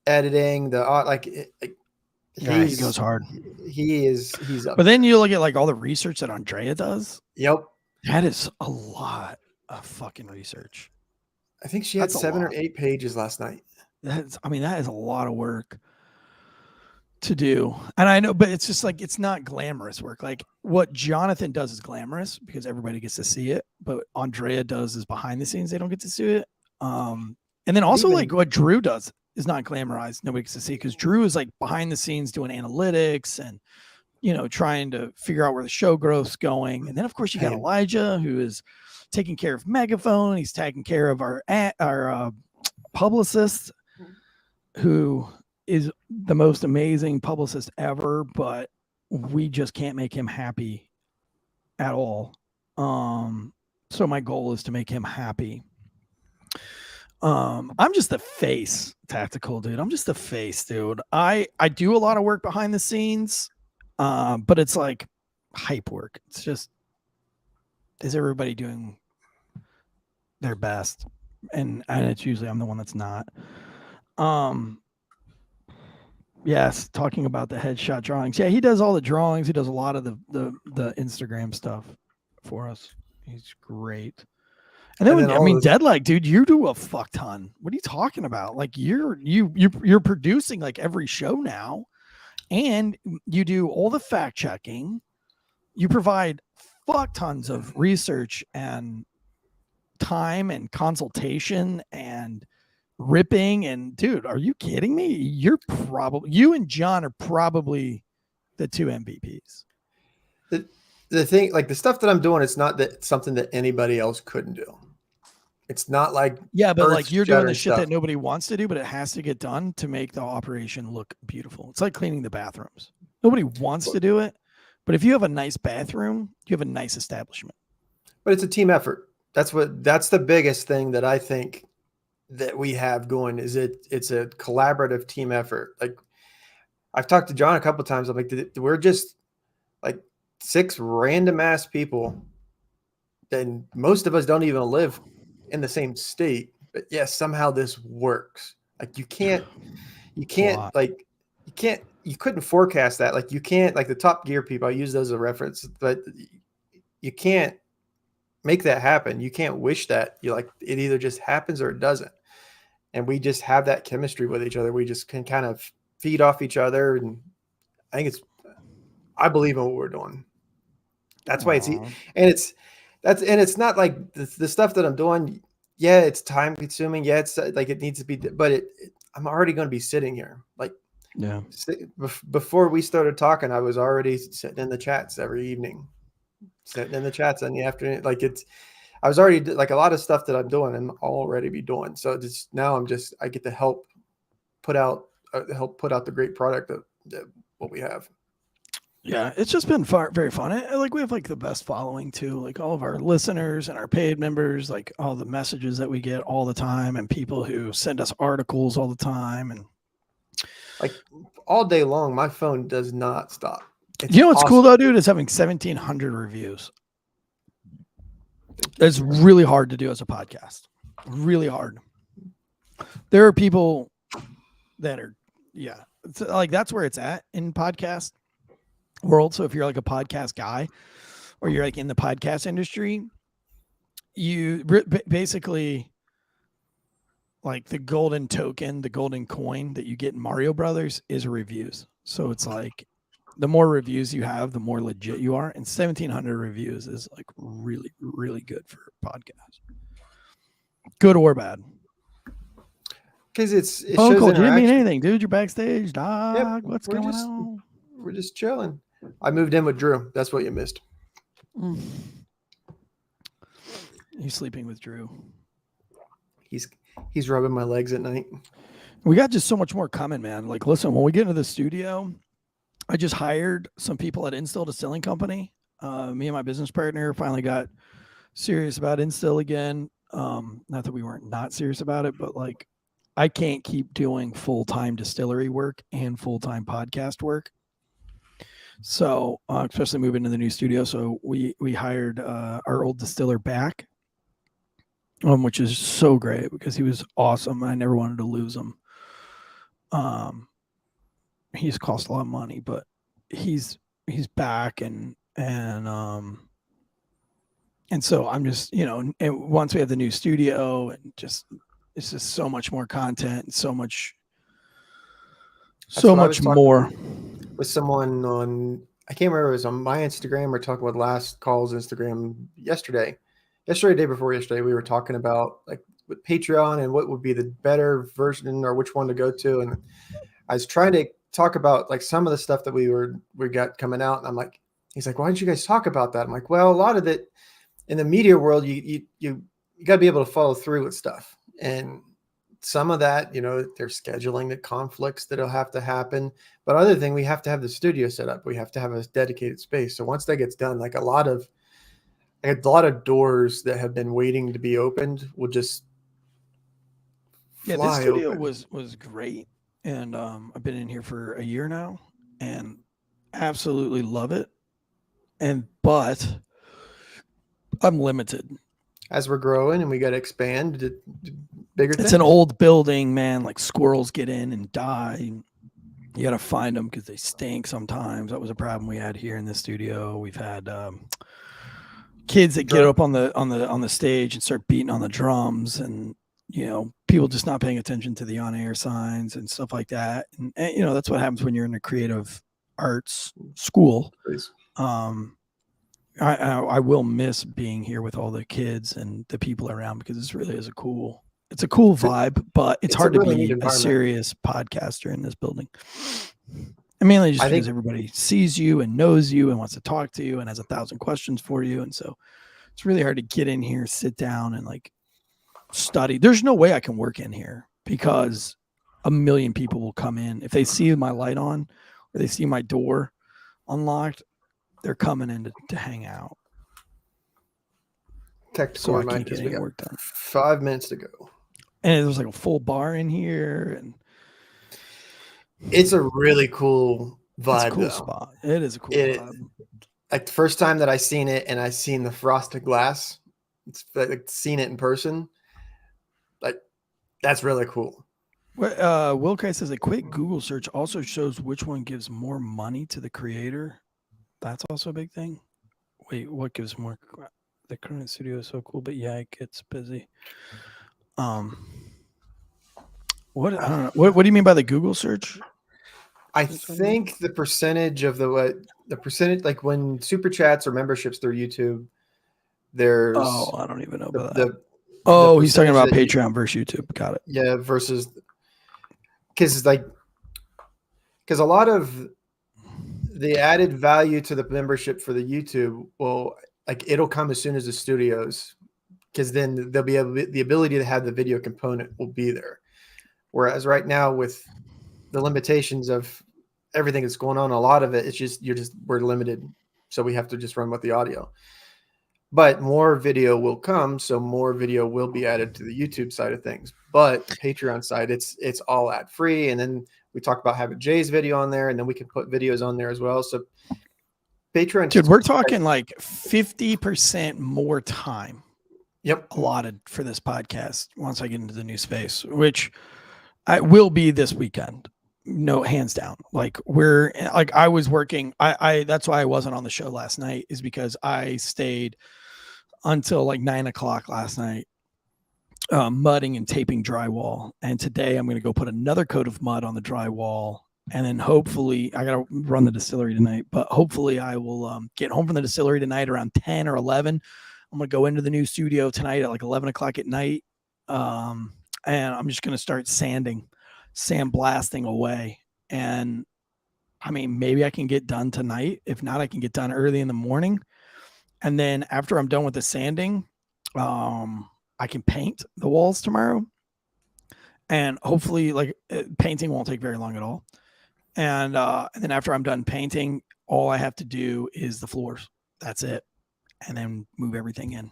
editing, the art, he goes hard. He's up. But then you look at like all the research that Andrea does. Yep. That is a lot of fucking research. I think she had 7 or 8 pages last night. That is a lot of work to do. And I know, but it's just like, it's not glamorous work. Like what Jonathan does is glamorous because everybody gets to see it, but Andrea does is behind the scenes. They don't get to see it. And then also like what Drew does is not glamorized. Nobody gets to see it because Drew is like behind the scenes doing analytics and, you know, trying to figure out where the show growth's going. And then of course you got Elijah, who is taking care of Megaphone. He's taking care of our publicist, who is the most amazing publicist ever, but we just can't make him happy at all. So my goal is to make him happy. I'm just the face, Tactical, dude. I'm just the face, dude. I do a lot of work behind the scenes, but it's like hype work. It's just, is everybody doing their best? And it's usually I'm the one that's not. Yes, talking about the headshot drawings. Yeah, he does all the drawings. He does a lot of the Instagram stuff for us. He's great. And then Deadleg, dude, you do a fuck ton. What are you talking about? Like you're producing like every show now, and you do all the fact checking. You provide fuck tons of research and time and consultation and ripping. And dude, are you kidding me? You and John are probably the 2 MVPs. The thing, like the stuff that I'm doing, it's not that something that anybody else couldn't do. It's not like Yeah, but like you're doing the earth-shattering shit stuff. that nobody wants to do, but it has to get done to make the operation look beautiful. It's like cleaning the bathrooms. Nobody wants to do it, but if you have a nice bathroom, you have a nice establishment. But it's a team effort. That's the biggest thing that I think that we have going is it's a collaborative team effort. Like I've talked to John a couple of times. I'm like, we're just like 6 random ass people. Then most of us don't even live in the same state, but yes, somehow this works. Like you couldn't forecast that. Like you can't, like the Top Gear people, I use those as a reference, but you can't make that happen. You can't wish that. You like, it either just happens or it doesn't. And we just have that chemistry with each other. We just can kind of feed off each other. And I believe in what we're doing. That's why it's not like the stuff that I'm doing. Yeah, it's time consuming. Yeah, it's like it needs to be, but I'm already going to be sitting here. Like, Yeah. Before we started talking, I was already sitting in the chats every evening, sitting in the chats in the afternoon. Like I was already like a lot of stuff that I'm doing and already be doing. So now I get to help put out the great product that what we have. Yeah, it's just been very fun. Like we have like the best following too. Like all of our listeners and our paid members, like all the messages that we get all the time, and people who send us articles all the time, and like all day long, my phone does not stop. You know what's cool though, dude, is having 1,700 reviews. It's really hard to do as a podcast. Really hard. There are people that are, it's like that's where it's at in podcast world. So if you're like a podcast guy or you're like in the podcast industry, you basically like the golden token, the golden coin that you get in Mario Brothers is reviews. So it's like the more reviews you have, the more legit you are. And 1,700 reviews is like really, really good for a podcast. Good or bad. Because it phone shows call. You didn't mean interaction. anything, dude. You're backstage, dog. Yep, What's going on? We're just chilling. I moved in with Drew. That's what you missed. He's sleeping with Drew. He's rubbing my legs at night. We got just so much more coming, man. Like, listen, when we get into the studio, I just hired some people at Instill Distilling Company. Me and my business partner finally got serious about Instill again. Not that we weren't not serious about it, but like, I can't keep doing full-time distillery work and full-time podcast work. So, especially moving to the new studio. So we hired our old distiller back, which is so great because he was awesome. I never wanted to lose him. He's cost a lot of money, but he's back and so I'm just, and once we have the new studio and just, it's just so much more content and so much more. With someone on, I can't remember if it was on my Instagram or talking about Last Call's Instagram yesterday, day before yesterday, we were talking about like with Patreon and what would be the better version or which one to go to. And I was trying to talk about like some of the stuff that we got coming out. And I'm like, he's like, why didn't you guys talk about that? I'm like, well, a lot of it in the media world, you got to be able to follow through with stuff. And some of that, they're scheduling the conflicts that'll have to happen. But other thing, we have to have the studio set up. We have to have a dedicated space. So once that gets done, like a lot of doors that have been waiting to be opened will just fly this studio open. was great. And I've been in here for a year now and absolutely love it. But I'm limited. As we're growing and we got to expand to bigger things. It's an old building, man. Like squirrels get in and die. You got to find them because they stink sometimes. That was a problem we had here in the studio. We've had kids that get up on the stage and start beating on the drums, and people just not paying attention to the on-air signs and stuff like that. And that's what happens when you're in a creative arts school. I will miss being here with all the kids and the people around because this really is a cool vibe, but it's hard to be a serious podcaster in this building. And mainly just because everybody sees you and knows you and wants to talk to you and has 1,000 questions for you. And so it's really hard to get in here, sit down and like study. There's no way I can work in here because a million people will come in. If they see my light on or they see my door unlocked, they're coming in to hang out. Technical So I can't reminders. get We any got work done. 5 minutes to go. And there's like a full bar in here, and It's a really cool it's vibe, a cool though. spot. It is a cool It- vibe. Like the first time that I seen it and I seen the frosted glass, it's like seen it in person. Like that's really cool. Will Kai says a quick Google search also shows which one gives more money to the creator. That's also a big thing. Wait, what gives more? The current studio is so cool, but yeah, it gets busy. What I don't know. What do you mean by the Google search? I think the percentage of the percentage, like when super chats or memberships through YouTube, there's Oh, I don't even know about the that. Oh, he's talking about percentage Patreon versus YouTube. Got it. yeah, versus because a lot of the added value to the membership for the YouTube will it'll come as soon as the studios, because then they'll be able the ability to have the video component will be there. Whereas right now with the limitations of everything that's going on, a lot of it, it's just we're limited, so we have to just run with the audio. But more video will come, so more video will be added to the YouTube side of things. But Patreon side, it's all ad free, and then we talk about having Jay's video on there, and then we can put videos on there as well. So Patreon, Dude, we're talking like 50% more time. Yep, allotted for this podcast once I get into the new space, which I will be this weekend. No, hands down. Like I was working. I that's why I wasn't on the show last night, is because I stayed until like 9 o'clock last night, mudding and taping drywall. And today I'm going to go put another coat of mud on the drywall. And then hopefully I got to run the distillery tonight, but hopefully I will get home from the distillery tonight around 10 or 11. I'm going to go into the new studio tonight at like 11 o'clock at night. And I'm just going to start sandblasting away. And I mean, maybe I can get done tonight. If not, I can get done early in the morning. And then after I'm done with the sanding, I can paint the walls tomorrow. And hopefully painting won't take very long at all. And then after I'm done painting, all I have to do is the floors. That's it. And then move everything in.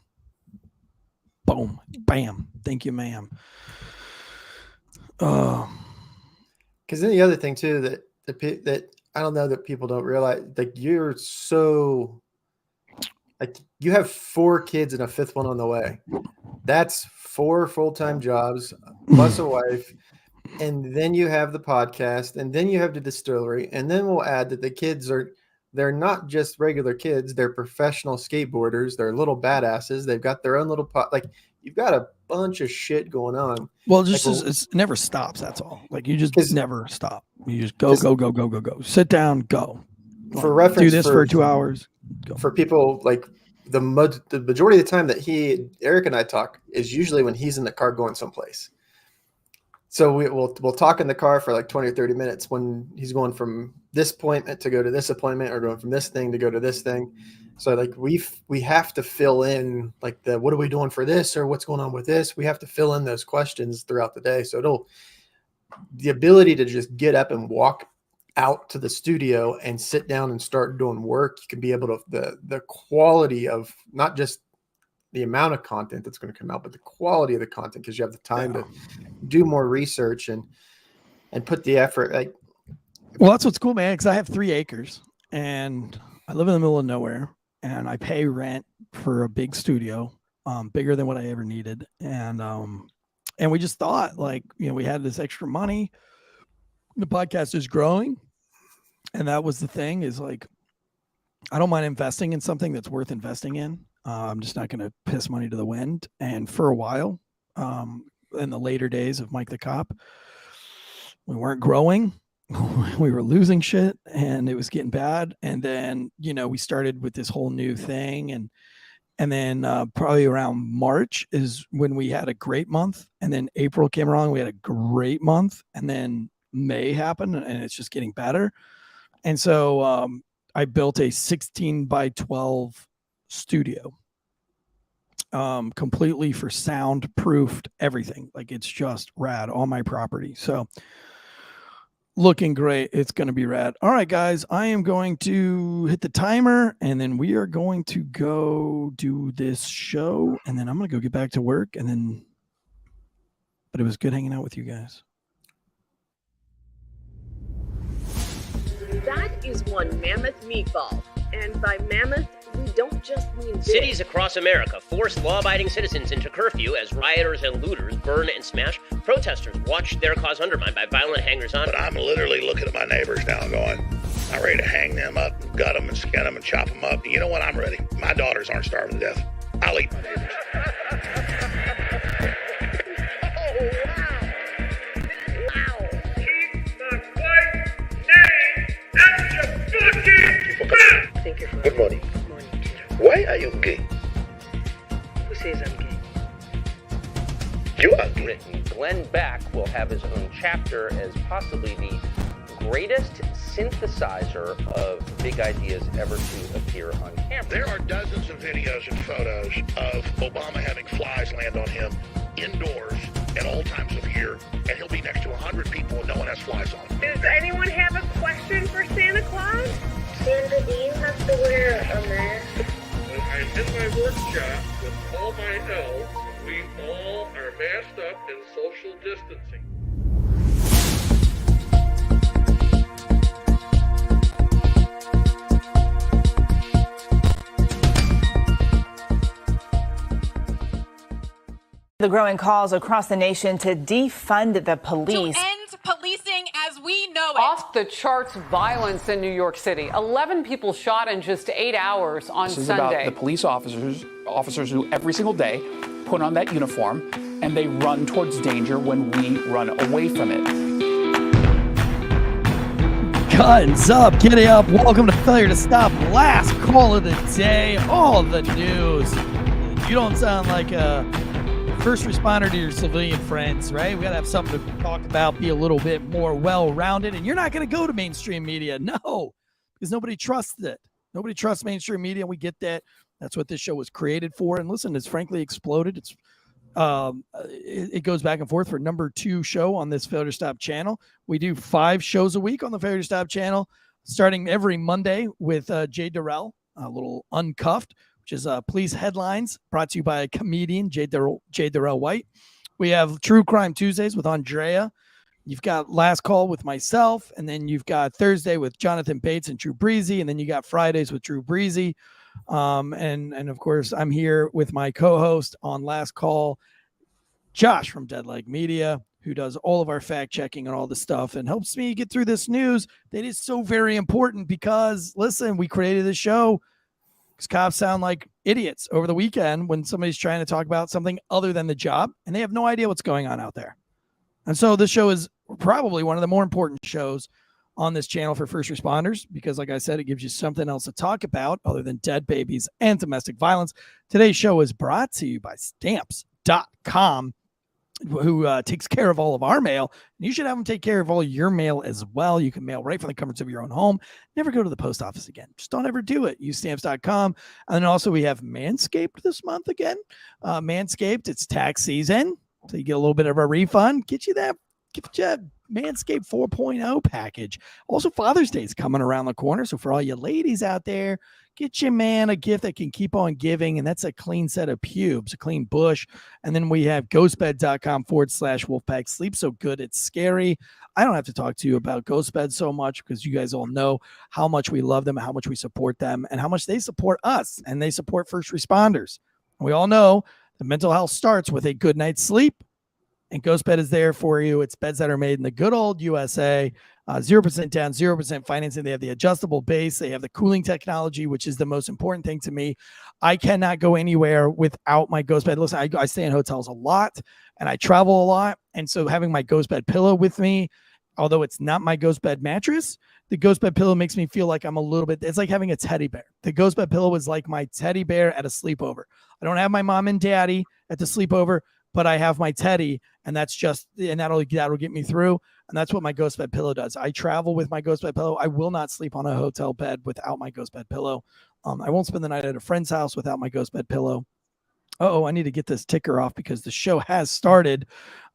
Boom. Bam. Thank you, ma'am. because then the other thing too that I don't know that people don't realize, like you're so you have 4 kids and a 5th one on the way. That's 4 full-time jobs plus a wife, and then you have the podcast, and then you have the distillery, and then we'll add that the kids they're not just regular kids, they're professional skateboarders, they're little badasses, they've got their own little pot. Like you've got a bunch of shit going on. Well, it never stops. That's all. Like you just never stop. You just go. Sit down, go. For reference, do this for 2 hours. Go. For people, like the majority of the time that Eric and I talk is usually when he's in the car going someplace. So we'll talk in the car for like 20 or 30 minutes when he's going from this appointment to go to this appointment, or going from this thing to go to this thing. So like we have to fill in like what are we doing for this, or what's going on with this? We have to fill in those questions throughout the day. So the ability to just get up and walk out to the studio and sit down and start doing work, you can be able to the quality of not just the amount of content that's going to come out, but the quality of the content, because you have the time to do more research and put the effort. Like, well, that's what's cool, man, because I have 3 acres and I live in the middle of nowhere, and I pay rent for a big studio, bigger than what I ever needed. And we just thought, like, we had this extra money, the podcast is growing, and that was the thing, is like, I don't mind investing in something that's worth investing in. I'm just not going to piss money to the wind. And for a while, in the later days of Mike the Cop, we weren't growing. We were losing shit, and it was getting bad. And then, we started with this whole new thing. And then probably around March is when we had a great month. And then April came around, we had a great month. And then May happened, and it's just getting better. And so I built a 16 by 12 studio. completely for soundproofed everything. Like it's just rad on my property. So looking great. It's going to be rad. All right, guys, I am going to hit the timer and then we are going to go do this show and then I'm going to go get back to work but it was good hanging out with you guys. That is one mammoth meatball. And by mammoth, we don't just mean big. Cities across America force law-abiding citizens into curfew as rioters and looters burn and smash. Protesters watch their cause undermined by violent hangers-on. But I'm literally looking at my neighbors now and going, I'm ready to hang them up, gut them and skin them and chop them up. You know what? I'm ready. My daughters aren't starving to death. I'll eat my neighbors. Thank you for Good morning. Good morning, teacher. Why are you gay? Who says I'm gay? You are gay. Written. Glenn Beck will have his own chapter as possibly the greatest synthesizer of big ideas ever to appear on camera. There are dozens of videos and photos of Obama having flies land on him indoors at all times of year, and he'll be next to 100 people and no one has flies on him. Does anyone have a question for Santa Claus? Santa, do you have to wear a mask? When I'm in my workshop with all my elves, we all are masked up and social distancing. The growing calls across the nation to defund the police. To end policing as we know it. Off the charts violence in New York City. 11 people shot in just 8 hours on Sunday. This is Sunday. about the police officers who every single day put on that uniform and they run towards danger when we run away from it. Guns up, giddy up. Welcome to Failure to Stop. Last call of the day. All the news. You don't sound like a first responder to your civilian friends, right? We got to have something to talk about, be a little bit more well-rounded. And you're not going to go to mainstream media. No, because nobody trusts it. Nobody trusts mainstream media. We get that. That's what this show was created for. And listen, it's frankly exploded. It goes back and forth for number 2 show on this Failure to Stop channel. We do 5 shows a week on the Failure to Stop channel, starting every Monday with Jay Durrell, a little uncuffed, which is Police Headlines, brought to you by a comedian, Jay Durrell White. We have True Crime Tuesdays with Andrea. You've got Last Call with myself, and then you've got Thursday with Jonathan Bates and Drew Breezy, and then you got Fridays with Drew Breezy. And of course, I'm here with my co-host on Last Call, Josh from Dead Like Media, who does all of our fact checking and all the stuff and helps me get through this news that is so very important because, listen, we created this show because cops sound like idiots over the weekend when somebody's trying to talk about something other than the job and they have no idea what's going on out there. And so this show is probably one of the more important shows on this channel for first responders because, like I said, it gives you something else to talk about other than dead babies and domestic violence. Today's show is brought to you by Stamps.com, who takes care of all of our mail. And you should have them take care of all your mail as well. You can mail right from the comforts of your own home. Never go to the post office again. Just don't ever do it. Use Stamps.com. And then also we have Manscaped this month again. Manscaped, it's tax season. So you get a little bit of a refund. Get you a Manscaped 4.0 package. Also, Father's Day is coming around the corner. So for all you ladies out there, get your man a gift that can keep on giving. And that's a clean set of pubes, a clean bush. And then we have ghostbed.com/Wolfpack. Sleep so good, it's scary. I don't have to talk to you about Ghostbed so much because you guys all know how much we love them, how much we support them, and how much they support us and they support first responders. And we all know the mental health starts with a good night's sleep. And Ghostbed is there for you. It's beds that are made in the good old USA. 0% down, 0% financing. They have the adjustable base. They have the cooling technology, which is the most important thing to me. I cannot go anywhere without my Ghostbed. Listen, I stay in hotels a lot and I travel a lot. And so having my Ghostbed pillow with me, although it's not my Ghostbed mattress, the Ghostbed pillow makes me feel like I'm a little bit, it's like having a teddy bear. The Ghostbed pillow is like my teddy bear at a sleepover. I don't have my mom and daddy at the sleepover, but I have my teddy, and that's just, and that'll get me through. And that's what my Ghostbed pillow does. I travel with my Ghostbed pillow. I will not sleep on a hotel bed without my Ghostbed pillow. I won't spend the night at a friend's house without my Ghostbed pillow. Oh, I need to get this ticker off because the show has started.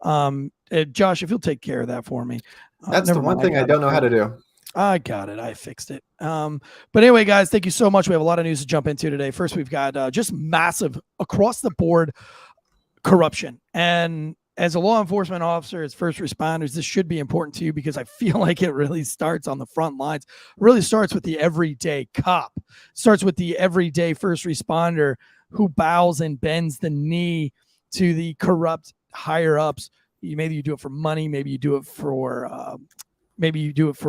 Josh, if you'll take care of that for me. That's the one thing I don't know how to do. I got it. I fixed it. But anyway, guys, thank you so much. We have a lot of news to jump into today. First, we've got just massive across the board corruption. And as a law enforcement officer, as first responders, this should be important to you because I feel like it really starts on the front lines. It really starts with the everyday cop. It starts with the everyday first responder who bows and bends the knee to the corrupt higher ups. Maybe you do it for money. Maybe you do it for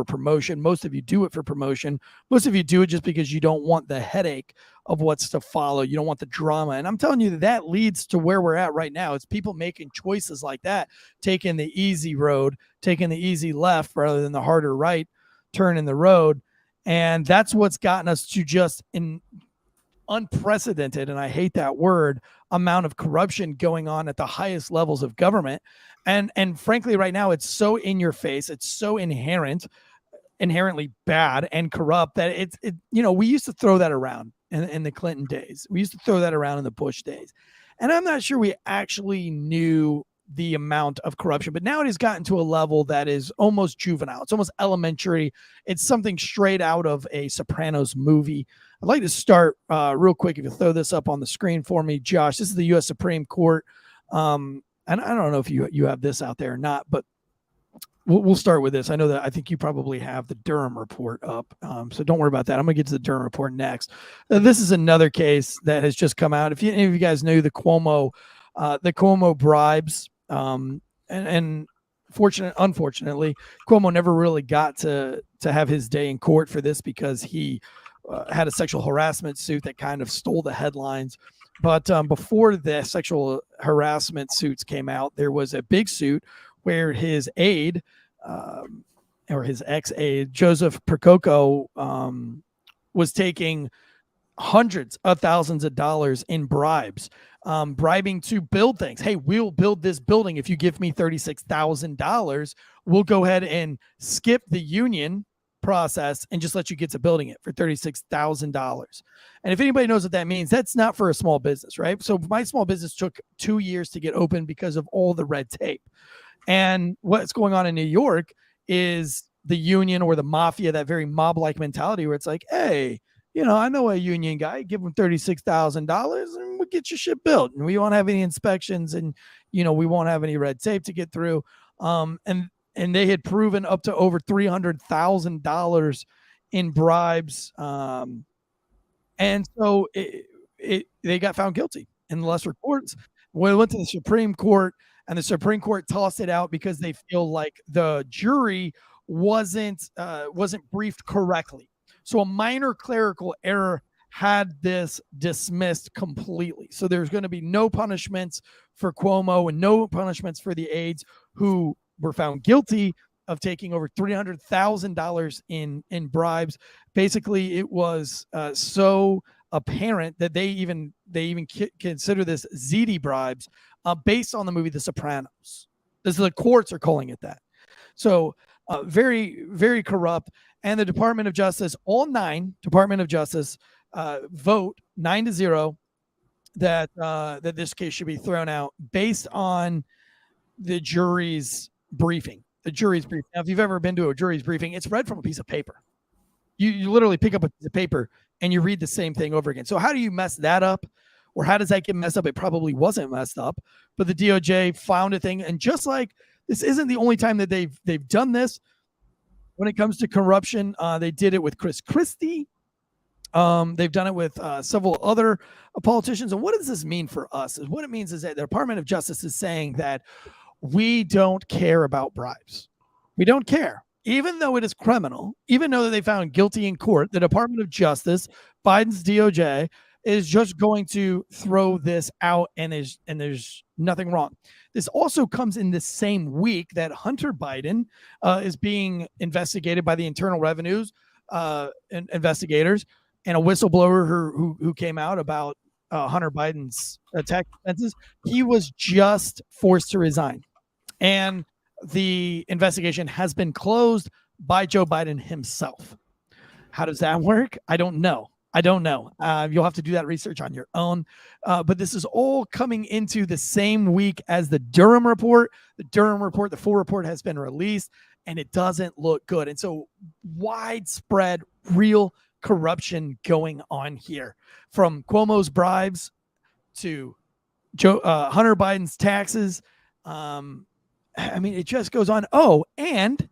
promotion. Most of you do it for promotion. Most of you do it just because you don't want the headache of what's to follow. You don't want the drama. And I'm telling you that leads to where we're at right now. It's people making choices like that, taking the easy road, taking the easy left rather than the harder right turn in the road. And that's what's gotten us to just an unprecedented, and I hate that word, amount of corruption going on at the highest levels of government. And frankly, right now, it's so in your face. It's so inherently bad and corrupt that we used to throw that around in the Clinton days. We used to throw that around in the Bush days. And I'm not sure we actually knew the amount of corruption, but now it has gotten to a level that is almost juvenile. It's almost elementary. It's something straight out of a Sopranos movie. I'd like to start real quick. If you throw this up on the screen for me, Josh, this is the U.S. Supreme Court. And I don't know if you have this out there or not, but we'll start with this. I think you probably have the Durham Report up. So don't worry about that. I'm going to get to the Durham Report next. This is another case that has just come out. If any of you guys know the Cuomo bribes, and unfortunately, Cuomo never really got to have his day in court for this because he had a sexual harassment suit that kind of stole the headlines. But before the sexual harassment suits came out, there was a big suit where his aide, or his ex-aide, Joseph Percoco, was taking hundreds of thousands of dollars in bribes, bribing to build things. Hey, we'll build this building if you give me $36,000. We'll go ahead and skip the union process and just let you get to building it for $36,000. And if anybody knows what that means, that's not for a small business, right? So my small business took 2 years to get open because of all the red tape. And what's going on in New York is the union or the mafia, that very mob-like mentality where it's like, hey, I know a union guy, give him $36,000 and we'll get your shit built. And we won't have any inspections and, we won't have any red tape to get through. And they had proven up to over $300,000 in bribes. And so they got found guilty in the lesser courts. We went to the Supreme Court, and the Supreme Court tossed it out because they feel like the jury wasn't briefed correctly. So a minor clerical error had this dismissed completely. So there's going to be no punishments for Cuomo and no punishments for the aides who were found guilty of taking over $300,000 in bribes. Basically, it was so apparent that they even consider this ZD bribes based on the movie The Sopranos. The courts are calling it that. So very, very corrupt. And the Department of Justice, all 9 Department of Justice vote 9-0 that this case should be thrown out based on the jury's briefing. The jury's briefing. Now, if you've ever been to a jury's briefing, it's read from a piece of paper. You literally pick up a piece of paper and you read the same thing over again. So how do you mess that up? Or how does that get messed up? It probably wasn't messed up, but the DOJ found a thing. And just like this isn't the only time that they've done this when it comes to corruption. They did it with Chris Christie. They've done it with several other politicians. And what does this mean for us? What it means is that the Department of Justice is saying that we don't care about bribes. We don't care. Even though it is criminal, even though they found guilty in court, the Department of Justice, Biden's DOJ, is just going to throw this out, and there's nothing wrong. This also comes in the same week that Hunter Biden is being investigated by the Internal Revenues investigators, and a whistleblower who came out about Hunter Biden's tax expenses. He was just forced to resign, and the investigation has been closed by Joe Biden himself. How does that work? I don't know. I don't know. You'll have to do that research on your own. But this is all coming into the same week as the Durham Report. The Durham Report, the full report has been released, and it doesn't look good. And so widespread, real corruption going on here, from Cuomo's bribes to Hunter Biden's taxes. I mean, it just goes on. Oh, and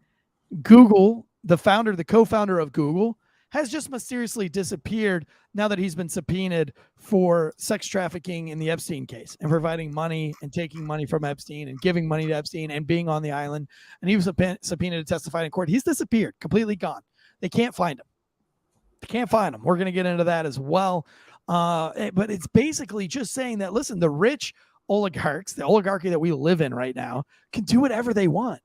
Google, the co-founder of Google, has just mysteriously disappeared now that he's been subpoenaed for sex trafficking in the Epstein case and providing money and taking money from Epstein and giving money to Epstein and being on the island. And he was subpoenaed to testify in court. He's disappeared, completely gone. They can't find him. We're going to get into that as well. But it's basically just saying that, listen, the rich oligarchs, the oligarchy that we live in right now, can do whatever they want.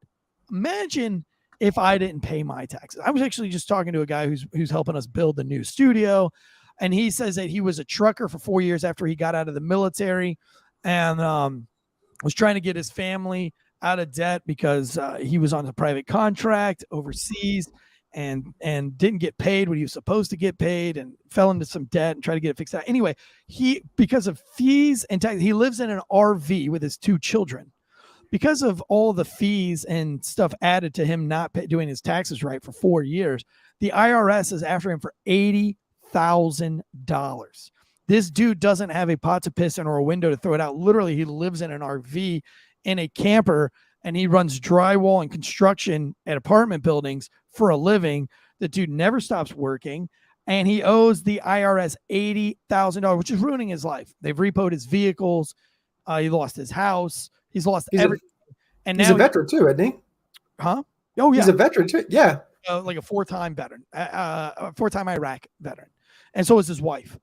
Imagine if I didn't pay my taxes. I was actually just talking to a guy who's helping us build the new studio, and he says that he was a trucker for 4 years after he got out of the military, and was trying to get his family out of debt because he was on a private contract overseas and didn't get paid when he was supposed to get paid, and fell into some debt and tried to get it fixed out. Anyway, because of fees and tax, he lives in an RV with his 2 children. Because of all the fees and stuff added to him not doing his taxes right for 4 years, the IRS is after him for $80,000. This dude doesn't have a pot to piss in or a window to throw it out. Literally, he lives in an RV in a camper, and he runs drywall and construction at apartment buildings for a living. The dude never stops working, and he owes the IRS $80,000, which is ruining his life. They've repoed his vehicles. He lost his house. He's lost everything. And he's now a veteran too, isn't he? Huh? Oh, yeah. He's a veteran too. Yeah. Like a 4-time veteran, a 4-time Iraq veteran. And so is his wife.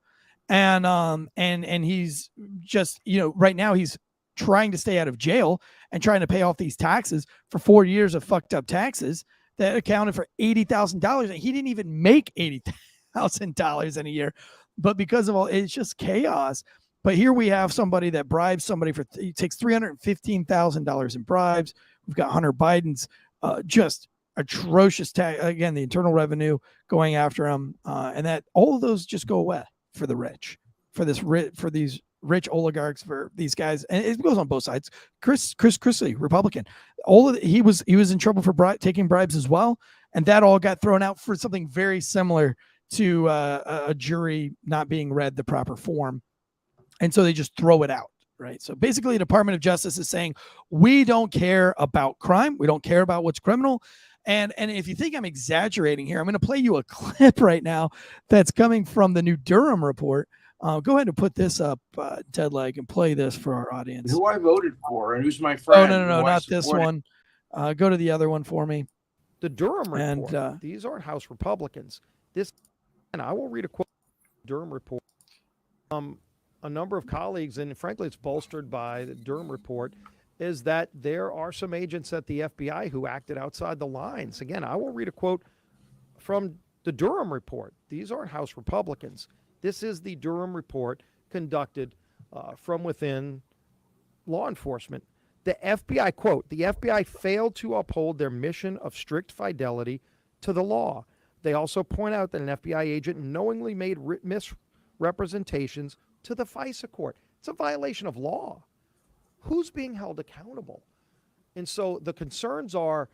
And he's just, right now he's trying to stay out of jail and trying to pay off these taxes for 4 years of fucked up taxes that accounted for $80,000. And he didn't even make $80,000 in a year. But because of all, it's just chaos. But here we have somebody that bribes somebody he takes $315,000 in bribes. We've got Hunter Biden's just atrocious tax, again, the Internal Revenue going after him, and that all of those just go away for the rich, for these rich oligarchs, for these guys, and it goes on both sides. Chris Chrisley, Republican, he was in trouble for taking bribes as well, and that all got thrown out for something very similar to a jury not being read the proper form. And so they just throw it out, right? So basically, the Department of Justice is saying, we don't care about crime. We don't care about what's criminal. And if you think I'm exaggerating here, I'm going to play you a clip right now that's coming from the new Durham Report. Go ahead and put this up, Ted Legg, and play this for our audience. Who I voted for and who's my friend. Oh, no, not this one. Go to the other one for me. The Durham Report. And, these aren't House Republicans. And I will read a quote from the Durham Report. A number of colleagues, and frankly, it's bolstered by the Durham Report, is that there are some agents at the FBI who acted outside the lines. Again, I will read a quote from the Durham Report. These aren't House Republicans. This is the Durham Report conducted from within law enforcement. The FBI, quote, the FBI failed to uphold their mission of strict fidelity to the law. They also point out that an FBI agent knowingly made misrepresentations to the FISA court. It's a violation of law. Who's being held accountable? And so the concerns are,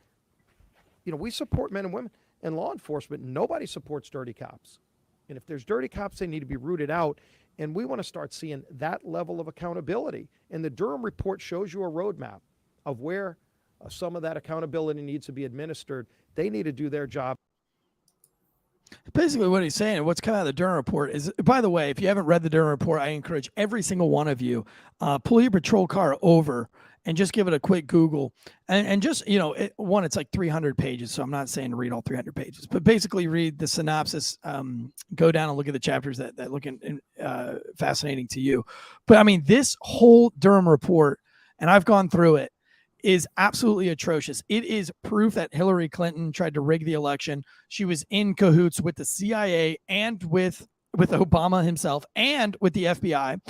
we support men and women in law enforcement. Nobody supports dirty cops. And if there's dirty cops, they need to be rooted out. And we want to start seeing that level of accountability. And the Durham Report shows you a roadmap of where some of that accountability needs to be administered. They need to do their job. Basically what he's saying, what's come out of the Durham Report is, by the way, if you haven't read the Durham Report, I encourage every single one of you, pull your patrol car over and just give it a quick Google. And just, it's like 300 pages. So I'm not saying to read all 300 pages, but basically read the synopsis, go down and look at the chapters that look fascinating to you. But I mean, this whole Durham Report, and I've gone through it, is absolutely atrocious. It is proof that Hillary Clinton tried to rig the election. She was in cahoots with the CIA and with Obama himself and with the FBI.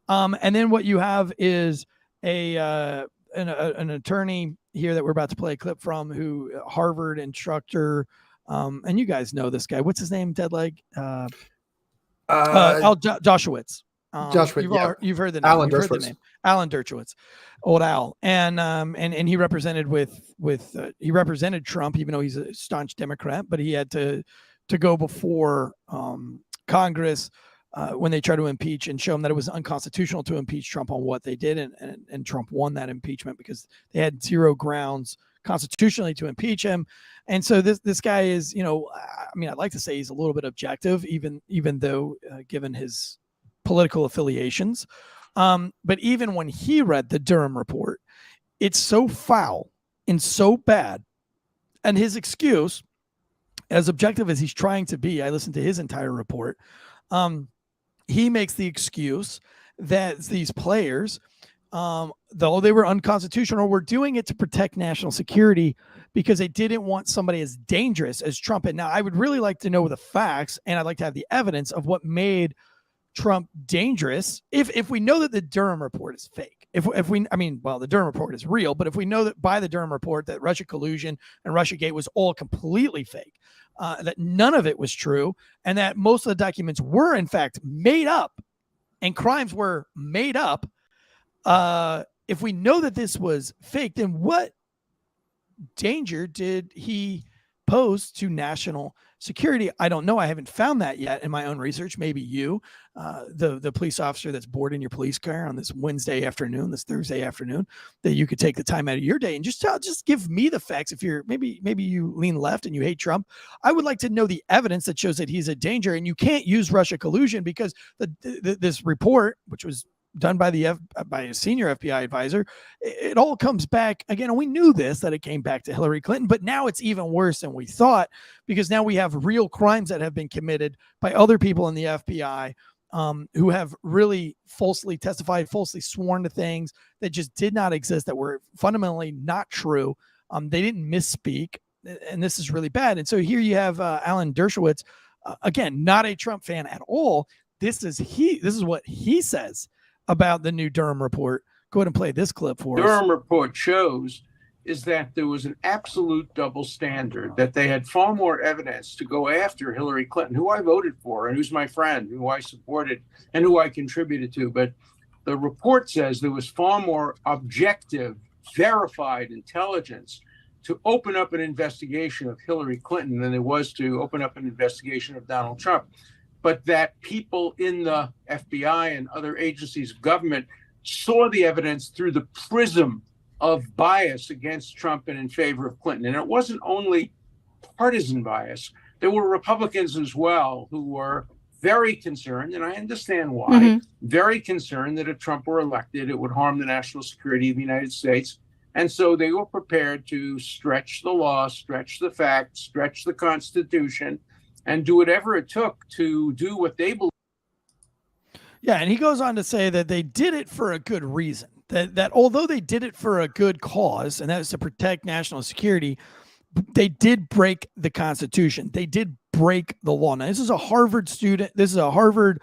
And then what you have is an attorney here that we're about to play a clip from, who Harvard instructor, and you guys know this guy. What's his name, Ted Legg? Joshowitz. Joshua, you've heard the name. Alan You've heard the Dershowitz. name. Alan Dershowitz, old Al, and he represented he represented Trump, even though he's a staunch Democrat, but he had to go before Congress when they tried to impeach and show him that it was unconstitutional to impeach Trump on what they did, and Trump won that impeachment because they had zero grounds constitutionally to impeach him. And so this guy is, I mean, I'd like to say he's a little bit objective, even though given his political affiliations. But even when he read the Durham Report, it's so foul and so bad. And his excuse, as objective as he's trying to be, I listened to his entire report. He makes the excuse that these players, though they were unconstitutional, were doing it to protect national security because they didn't want somebody as dangerous as Trump. And now I would really like to know the facts, and I'd like to have the evidence of what made Trump dangerous. If we know that the Durham Report is fake, the Durham Report is real, but if we know that by the Durham Report that Russia collusion and Russiagate was all completely fake, that none of it was true, and that most of the documents were in fact made up and crimes were made up, if we know that this was fake, then what danger did he pose to national security? I don't know. I haven't found that yet in my own research. Maybe you, the police officer that's bored in your police car on this Wednesday afternoon, this Thursday afternoon, that you could take the time out of your day and just give me the facts. If you're maybe you lean left and you hate Trump, I would like to know the evidence that shows that he's a danger. And you can't use Russia collusion because this report, which was done by by a senior FBI advisor, it all comes back again. And we knew that it came back to Hillary Clinton, but now it's even worse than we thought, because now we have real crimes that have been committed by other people in the FBI, who have really falsely testified, falsely sworn to things that just did not exist, that were fundamentally not true. They didn't misspeak, and this is really bad. And so here you have Alan Dershowitz, again, not a Trump fan at all. This is what he says about the new Durham Report. Go ahead and play this clip for us. Durham Report shows is that there was an absolute double standard, that they had far more evidence to go after Hillary Clinton, who I voted for and who's my friend, who I supported and who I contributed to. But the report says there was far more objective, verified intelligence to open up an investigation of Hillary Clinton than there was to open up an investigation of Donald Trump. But that people in the FBI and other agencies of government saw the evidence through the prism of bias against Trump and in favor of Clinton. And it wasn't only partisan bias. There were Republicans as well who were very concerned, and I understand why, very concerned that if Trump were elected, it would harm the national security of the United States. And so they were prepared to stretch the law, stretch the facts, stretch the Constitution, and do whatever it took to do what they believe. Yeah, and he goes on to say that they did it for a good reason. That although they did it for a good cause, and that was to protect national security, they did break the Constitution. They did break the law. Now, this is a Harvard student. This is a Harvard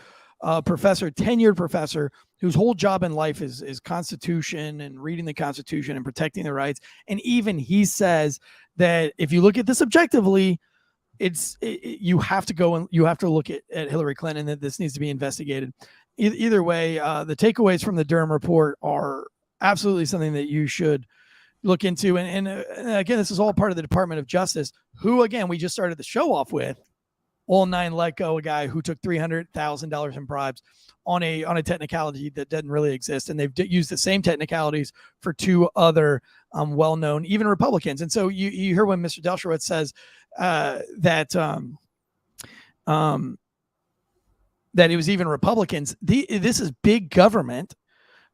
professor, tenured professor, whose whole job in life is Constitution and reading the Constitution and protecting the rights. And even he says that if you look at this objectively, you have to go and you have to look at Hillary Clinton, that this needs to be investigated. Either way, the takeaways from the Durham Report are absolutely something that you should look into. And again, this is all part of the Department of Justice, who, again, we just started the show off with. All nine let go a guy who took $300,000 in bribes on a technicality that doesn't really exist. And they've used the same technicalities for two other well-known, even Republicans. And so you hear when Mr. Dershowitz says that it was even Republicans. This is big government.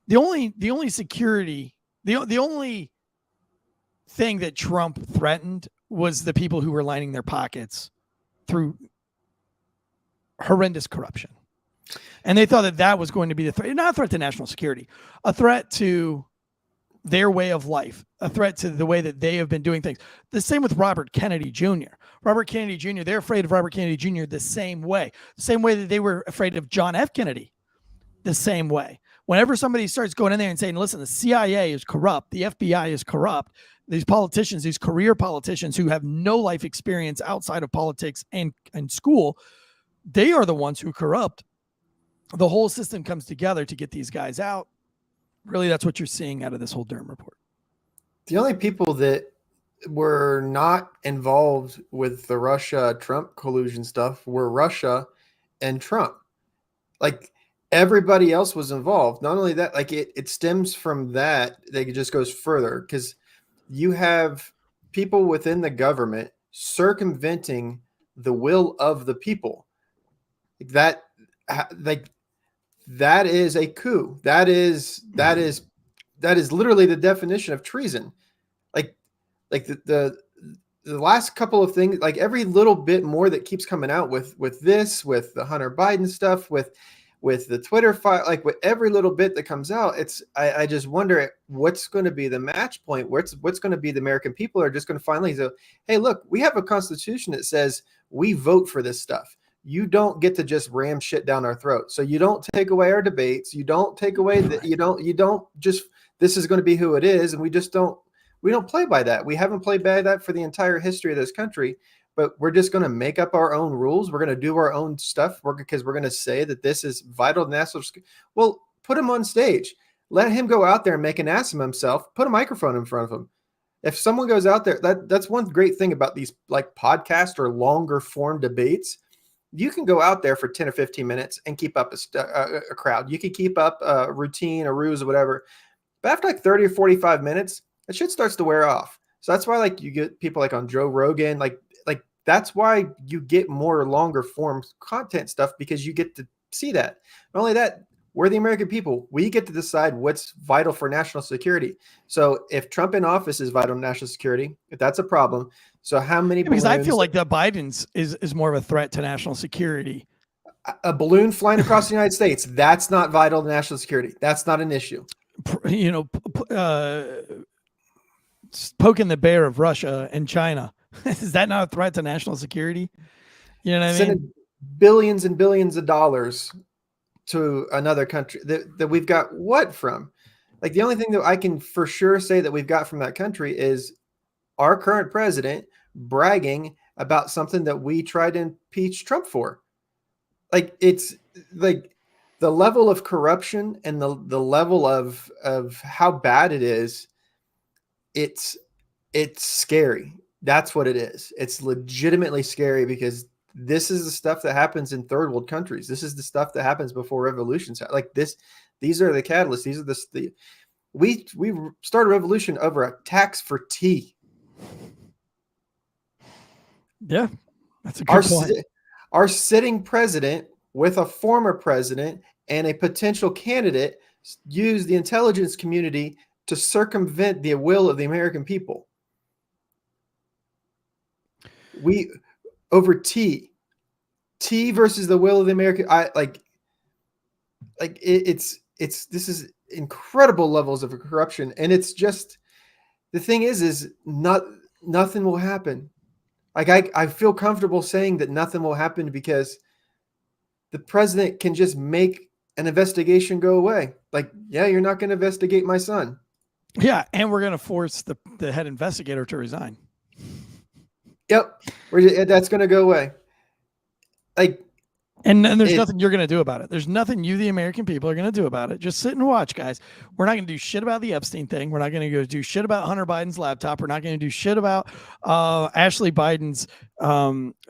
The only security, the only thing that Trump threatened was the people who were lining their pockets through horrendous corruption. And they thought that was going to be the threat, not a threat to national security, a threat to their way of life, a threat to the way that they have been doing things. The same with Robert Kennedy Jr. Robert Kennedy Jr., they're afraid of Robert Kennedy Jr. the same way that they were afraid of John F. Kennedy, the same way. Whenever somebody starts going in there and saying, listen, the CIA is corrupt, the FBI is corrupt, these politicians, these career politicians who have no life experience outside of politics and school, they are the ones who corrupt. The whole system comes together to get these guys out. Really, that's what you're seeing out of this whole Durham report. The only people that were not involved with the Russia-Trump collusion stuff were Russia and Trump. Like, everybody else was involved. Not only that, like it stems from that. Like, it just goes further because you have people within the government circumventing the will of the people. That is a coup. That is literally the definition of treason. Like the last couple of things, like every little bit more that keeps coming out with the Hunter Biden stuff, with the Twitter file, like with every little bit that comes out, I just wonder what's going to be the match point. What's going to be the American people are just going to finally say, hey, look, we have a constitution that says we vote for this stuff. You don't get to just ram shit down our throat. So you don't take away our debates. You don't take away that. You don't just, this is going to be who it is. And we don't play by that. We haven't played by that for the entire history of this country, but we're just going to make up our own rules. We're going to do our own stuff because we're going to say that this is vital to national security. Well, put him on stage. Let him go out there and make an ass of himself. Put a microphone in front of him. If someone goes out there, that's one great thing about these like podcast or longer form debates. You can go out there for 10 or 15 minutes and keep up a crowd. You can keep up a routine, a ruse, or whatever. But after like 30 or 45 minutes, that shit starts to wear off. So that's why like you get people like on Joe Rogan, like that's why you get more longer form content stuff, because you get to see that. Not only that, we're the American people. We get to decide what's vital for national security. So if Trump in office is vital to national security, if that's a problem. So how many because I feel like the Biden's is more of a threat to national security. A balloon flying across the United States, that's not vital to national security. That's not an issue. You know, poking the bear of Russia and China. Is that not a threat to national security? You know what I mean? Sending billions and billions of dollars to another country that we've got what from? Like the only thing that I can for sure say that we've got from that country is our current president bragging about something that we tried to impeach Trump for. Like it's like the level of corruption and the level of how bad it is. It's scary. That's what it is. It's legitimately scary because this is the stuff that happens in third world countries. This is the stuff that happens before revolutions. Like this, these are the catalysts. These are we started a revolution over a tax for tea. Yeah, that's a good point. Our sitting president with a former president and a potential candidate used the intelligence community to circumvent the will of the American people. We over tea versus the will of the American. This is incredible levels of corruption, and it's just the thing is nothing will happen. Like I feel comfortable saying that nothing will happen because the president can just make an investigation go away. Like, yeah, you're not going to investigate my son. Yeah, and we're going to force the head investigator to resign. Yep, that's going to go away. Like, and there's nothing you're going to do about it. There's nothing you, the American people, are going to do about it. Just sit and watch, guys. We're not going to do shit about the Epstein thing. We're not going to go do shit about Hunter Biden's laptop. We're not going to do shit about Ashley Biden's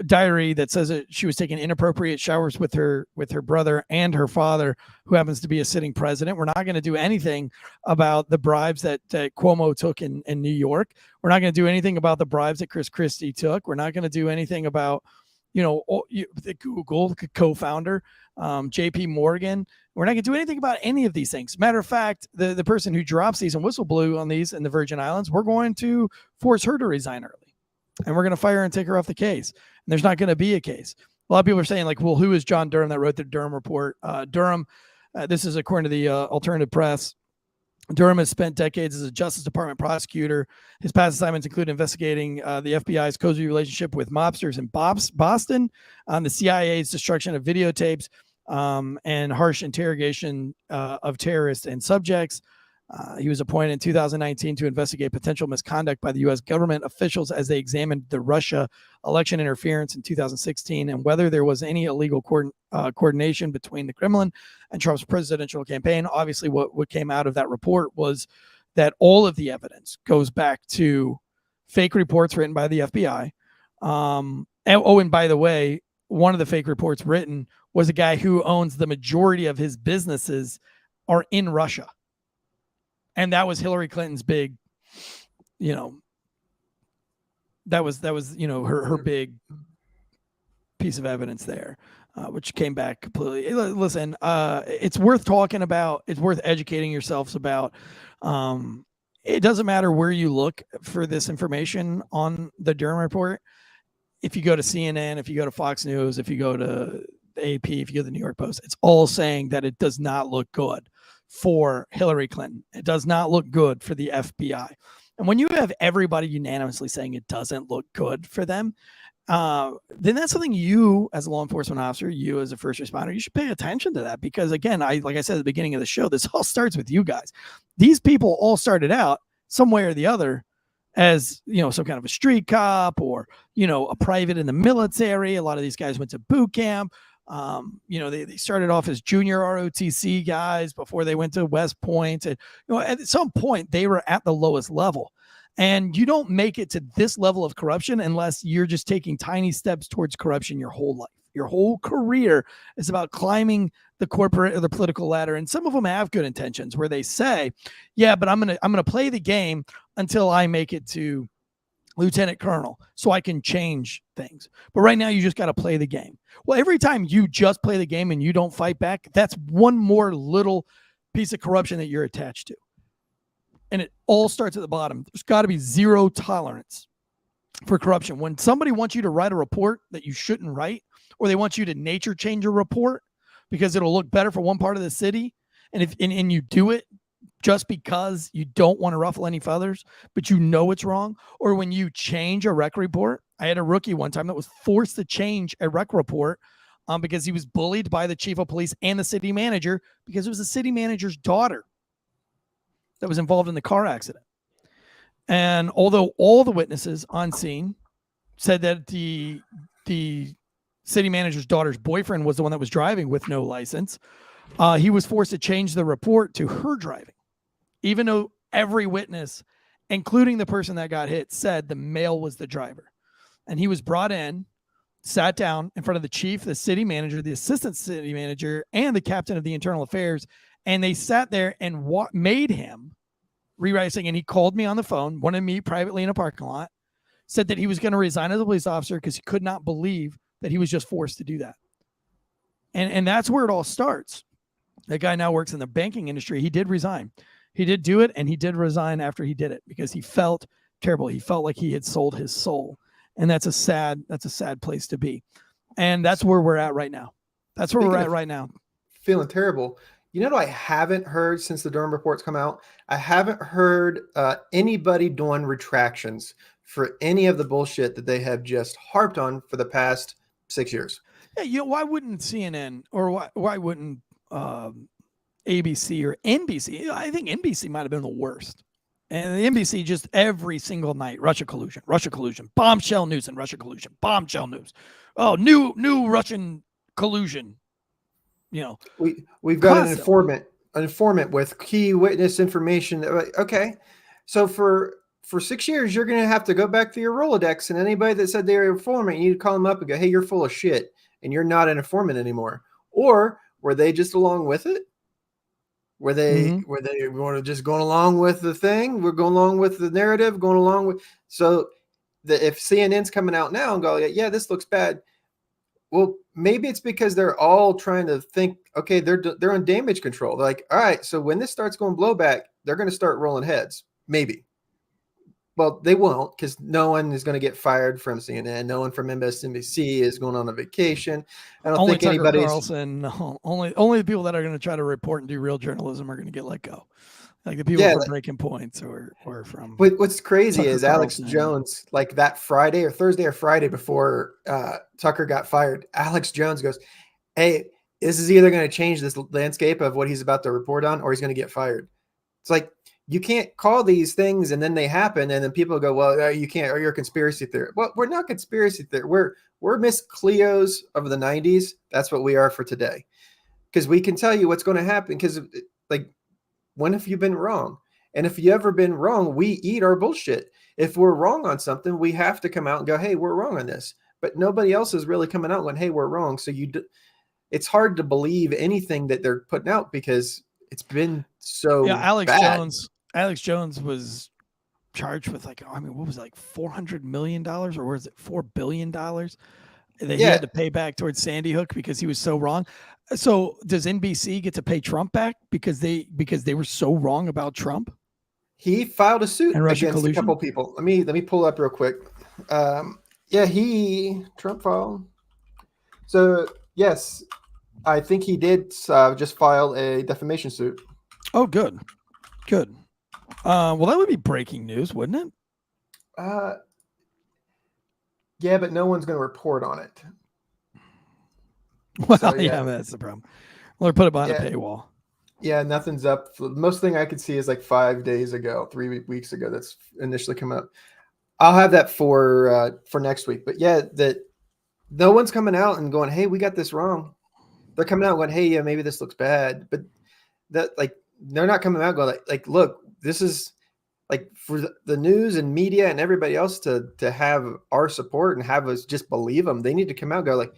diary that says that she was taking inappropriate showers with her brother and her father, who happens to be a sitting president. We're not going to do anything about the bribes that Cuomo took in New York. We're not going to do anything about the bribes that Chris Christie took. We're not going to do anything about the Google co-founder, JP Morgan. We're not going to do anything about any of these things. Matter of fact, the person who drops these and whistle blew on these in the Virgin Islands, we're going to force her to resign early. And we're going to fire her and take her off the case. And there's not going to be a case. A lot of people are saying, like, well, who is John Durham that wrote the Durham Report? Durham, this is according to the alternative press. Durham has spent decades as a Justice Department prosecutor. His past assignments include investigating the FBI's cozy relationship with mobsters in Boston, the CIA's destruction of videotapes, and harsh interrogation of terrorists and subjects. He was appointed in 2019 to investigate potential misconduct by the U.S. government officials as they examined the Russia election interference in 2016 and whether there was any illegal coordination between the Kremlin and Trump's presidential campaign. Obviously, what came out of that report was that all of the evidence goes back to fake reports written by the FBI. And by the way, one of the fake reports written was a guy who owns the majority of his businesses are in Russia. And that was Hillary Clinton's big, that was, her big piece of evidence there, which came back completely. Listen, it's worth talking about. It's worth educating yourselves about. It doesn't matter where you look for this information on the Durham Report. If you go to CNN, if you go to Fox News, if you go to the AP, if you go to the New York Post, it's all saying that it does not look good for Hillary Clinton. It does not look good for the FBI. And when you have everybody unanimously saying it doesn't look good for them, then that's something you as a law enforcement officer, you as a first responder, you should pay attention to that. Because again, like I said at the beginning of the show, this all starts with you guys. These people all started out some way or the other as, some kind of a street cop or, a private in the military. A lot of these guys went to boot camp. They started off as junior ROTC guys before they went to West Point. And, at some point they were at the lowest level. And you don't make it to this level of corruption unless you're just taking tiny steps towards corruption your whole life. Your whole career is about climbing the corporate or the political ladder. And some of them have good intentions where they say, yeah, but I'm going to play the game until I make it to lieutenant colonel so I can change things. But right now you just got to play the game. Well, every time you just play the game and you don't fight back, that's one more little piece of corruption that you're attached to. And it all starts at the bottom. There's got to be zero tolerance for corruption. When somebody wants you to write a report that you shouldn't write, or they want you to nature change a report because it'll look better for one part of the city, and you do it just because you don't want to ruffle any feathers, but it's wrong. Or when you change a rec report. I had a rookie one time that was forced to change a rec report because he was bullied by the chief of police and the city manager because it was the city manager's daughter that was involved in the car accident. And although all the witnesses on scene said that the city manager's daughter's boyfriend was the one that was driving with no license, he was forced to change the report to her driving, even though every witness, including the person that got hit, said the male was the driver. And he was brought in, sat down in front of the chief, the city manager, the assistant city manager, and the captain of the internal affairs. And they sat there and made him rewrite, and he called me on the phone, wanted me privately in a parking lot, said that he was going to resign as a police officer because he could not believe that he was just forced to do that. And that's where it all starts. That guy now works in the banking industry. He did resign. He did do it, and he did resign after he did it because he felt terrible. He felt like he had sold his soul. And that's a sad place to be. And that's where we're at right now. That's where we're at right now. Feeling terrible. You know what I haven't heard since the Durham Report's come out? I haven't heard anybody doing retractions for any of the bullshit that they have just harped on for the past 6 years. Yeah, why wouldn't CNN or why wouldn't ABC or NBC? I think NBC might have been the worst. And the NBC just every single night, Russia collusion, bombshell news and Russia collusion, bombshell news. Oh, new Russian collusion. We've got an informant with key witness information. Okay. So for 6 years, you're going to have to go back to your Rolodex, and anybody that said they're an informant, you need to call them up and go, hey, you're full of shit and you're not an informant anymore. Or were they just along with it? Were they want to just going along with the thing? We're going along with the narrative, going along with. So if CNN's coming out now and go, yeah, this looks bad. Well, maybe it's because they're all trying to think, okay, they're on damage control. They're like, all right, so when this starts going blowback, they're going to start rolling heads. Maybe. Well, they won't, because no one is going to get fired from CNN. No one from MSNBC is going on a vacation. I don't think anybody's. Carlson, only the people that are going to try to report and do real journalism are going to get let go. Like the people from Breaking Points or from. But what's crazy is Alex Carlson. Jones, like that Friday or Thursday or Friday before Tucker got fired, Alex Jones goes, hey, this is either going to change this landscape of what he's about to report on, or he's going to get fired. It's like, you can't call these things and then they happen and then people go, well, you can't, or you're a conspiracy theory. Well, we're not conspiracy theory. We're Miss Cleos of the 90s. That's what we are for today. Because we can tell you what's going to happen. Because like, when have you been wrong? And if you ever been wrong, we eat our bullshit. If we're wrong on something, we have to come out and go, hey, we're wrong on this. But nobody else is really coming out going, hey, we're wrong. So it's hard to believe anything that they're putting out because it's been so Alex Jones was charged with like, I mean, what was it, like $400 million or was it $4 billion that he had to pay back towards Sandy Hook because he was so wrong? So does NBC get to pay Trump back because they were so wrong about Trump? He filed a suit against collusion? A couple people. Let me pull up real quick. Trump filed. So yes, I think he did just file a defamation suit. Oh, good. Well, that would be breaking news, wouldn't it? Yeah, but no one's going to report on it. Well, so, that's the problem. Well, they're put it behind a paywall. Yeah, nothing's up. The most thing I could see is like 5 days ago, 3 weeks ago. That's initially come up. I'll have that for next week. But yeah, that no one's coming out and going, "Hey, we got this wrong." They're coming out going, "Hey, yeah, maybe this looks bad," but that like they're not coming out going like, "Look, this is." Like for the news and media and everybody else to have our support and have us just believe them, they need to come out and go like,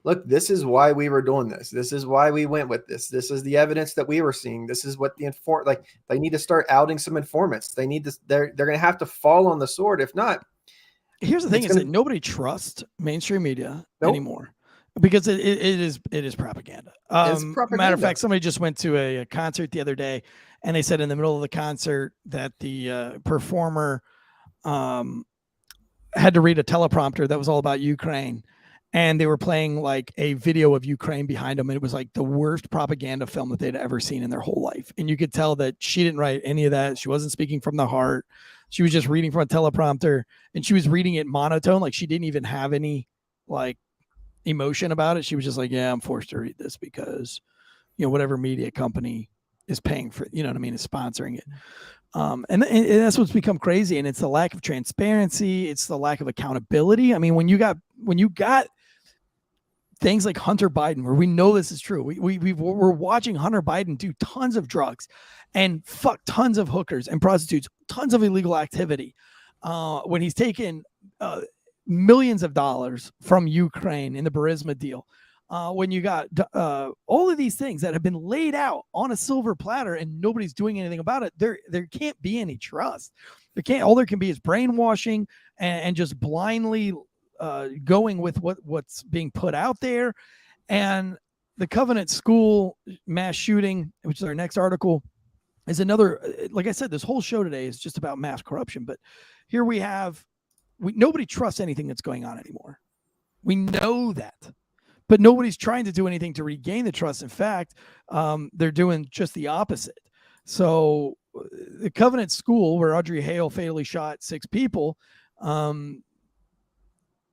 look, this is why we were doing this. This is why we went with this. This is the evidence that we were seeing. This is what they need to start outing some informants. They need to, they're going to have to fall on the sword. If not, here's the thing is that nobody trusts mainstream media anymore because it is propaganda. Matter of fact, somebody just went to a concert the other day and they said in the middle of the concert that the performer had to read a teleprompter that was all about Ukraine. And they were playing like a video of Ukraine behind them. And it was like the worst propaganda film that they'd ever seen in their whole life. And you could tell that she didn't write any of that. She wasn't speaking from the heart. She was just reading from a teleprompter and she was reading it monotone. Like she didn't even have any like emotion about it. She was just like, yeah, I'm forced to read this because, whatever media company is paying for, is sponsoring it. And that's what's become crazy. And it's the lack of transparency. It's the lack of accountability. I mean, when you got things like Hunter Biden, where we know this is true, we're watching Hunter Biden do tons of drugs and fuck tons of hookers and prostitutes, tons of illegal activity. When he's taken millions of dollars from Ukraine in the Burisma deal. When you got all of these things that have been laid out on a silver platter and nobody's doing anything about it, there can't be any trust. All there can be is brainwashing and just blindly going with what's being put out there. And the Covenant School mass shooting, which is our next article, is another, like I said, this whole show today is just about mass corruption. But here nobody trusts anything that's going on anymore. We know that. But nobody's trying to do anything to regain the trust. In fact, they're doing just the opposite. So the Covenant School, where Audrey Hale fatally shot 6 people,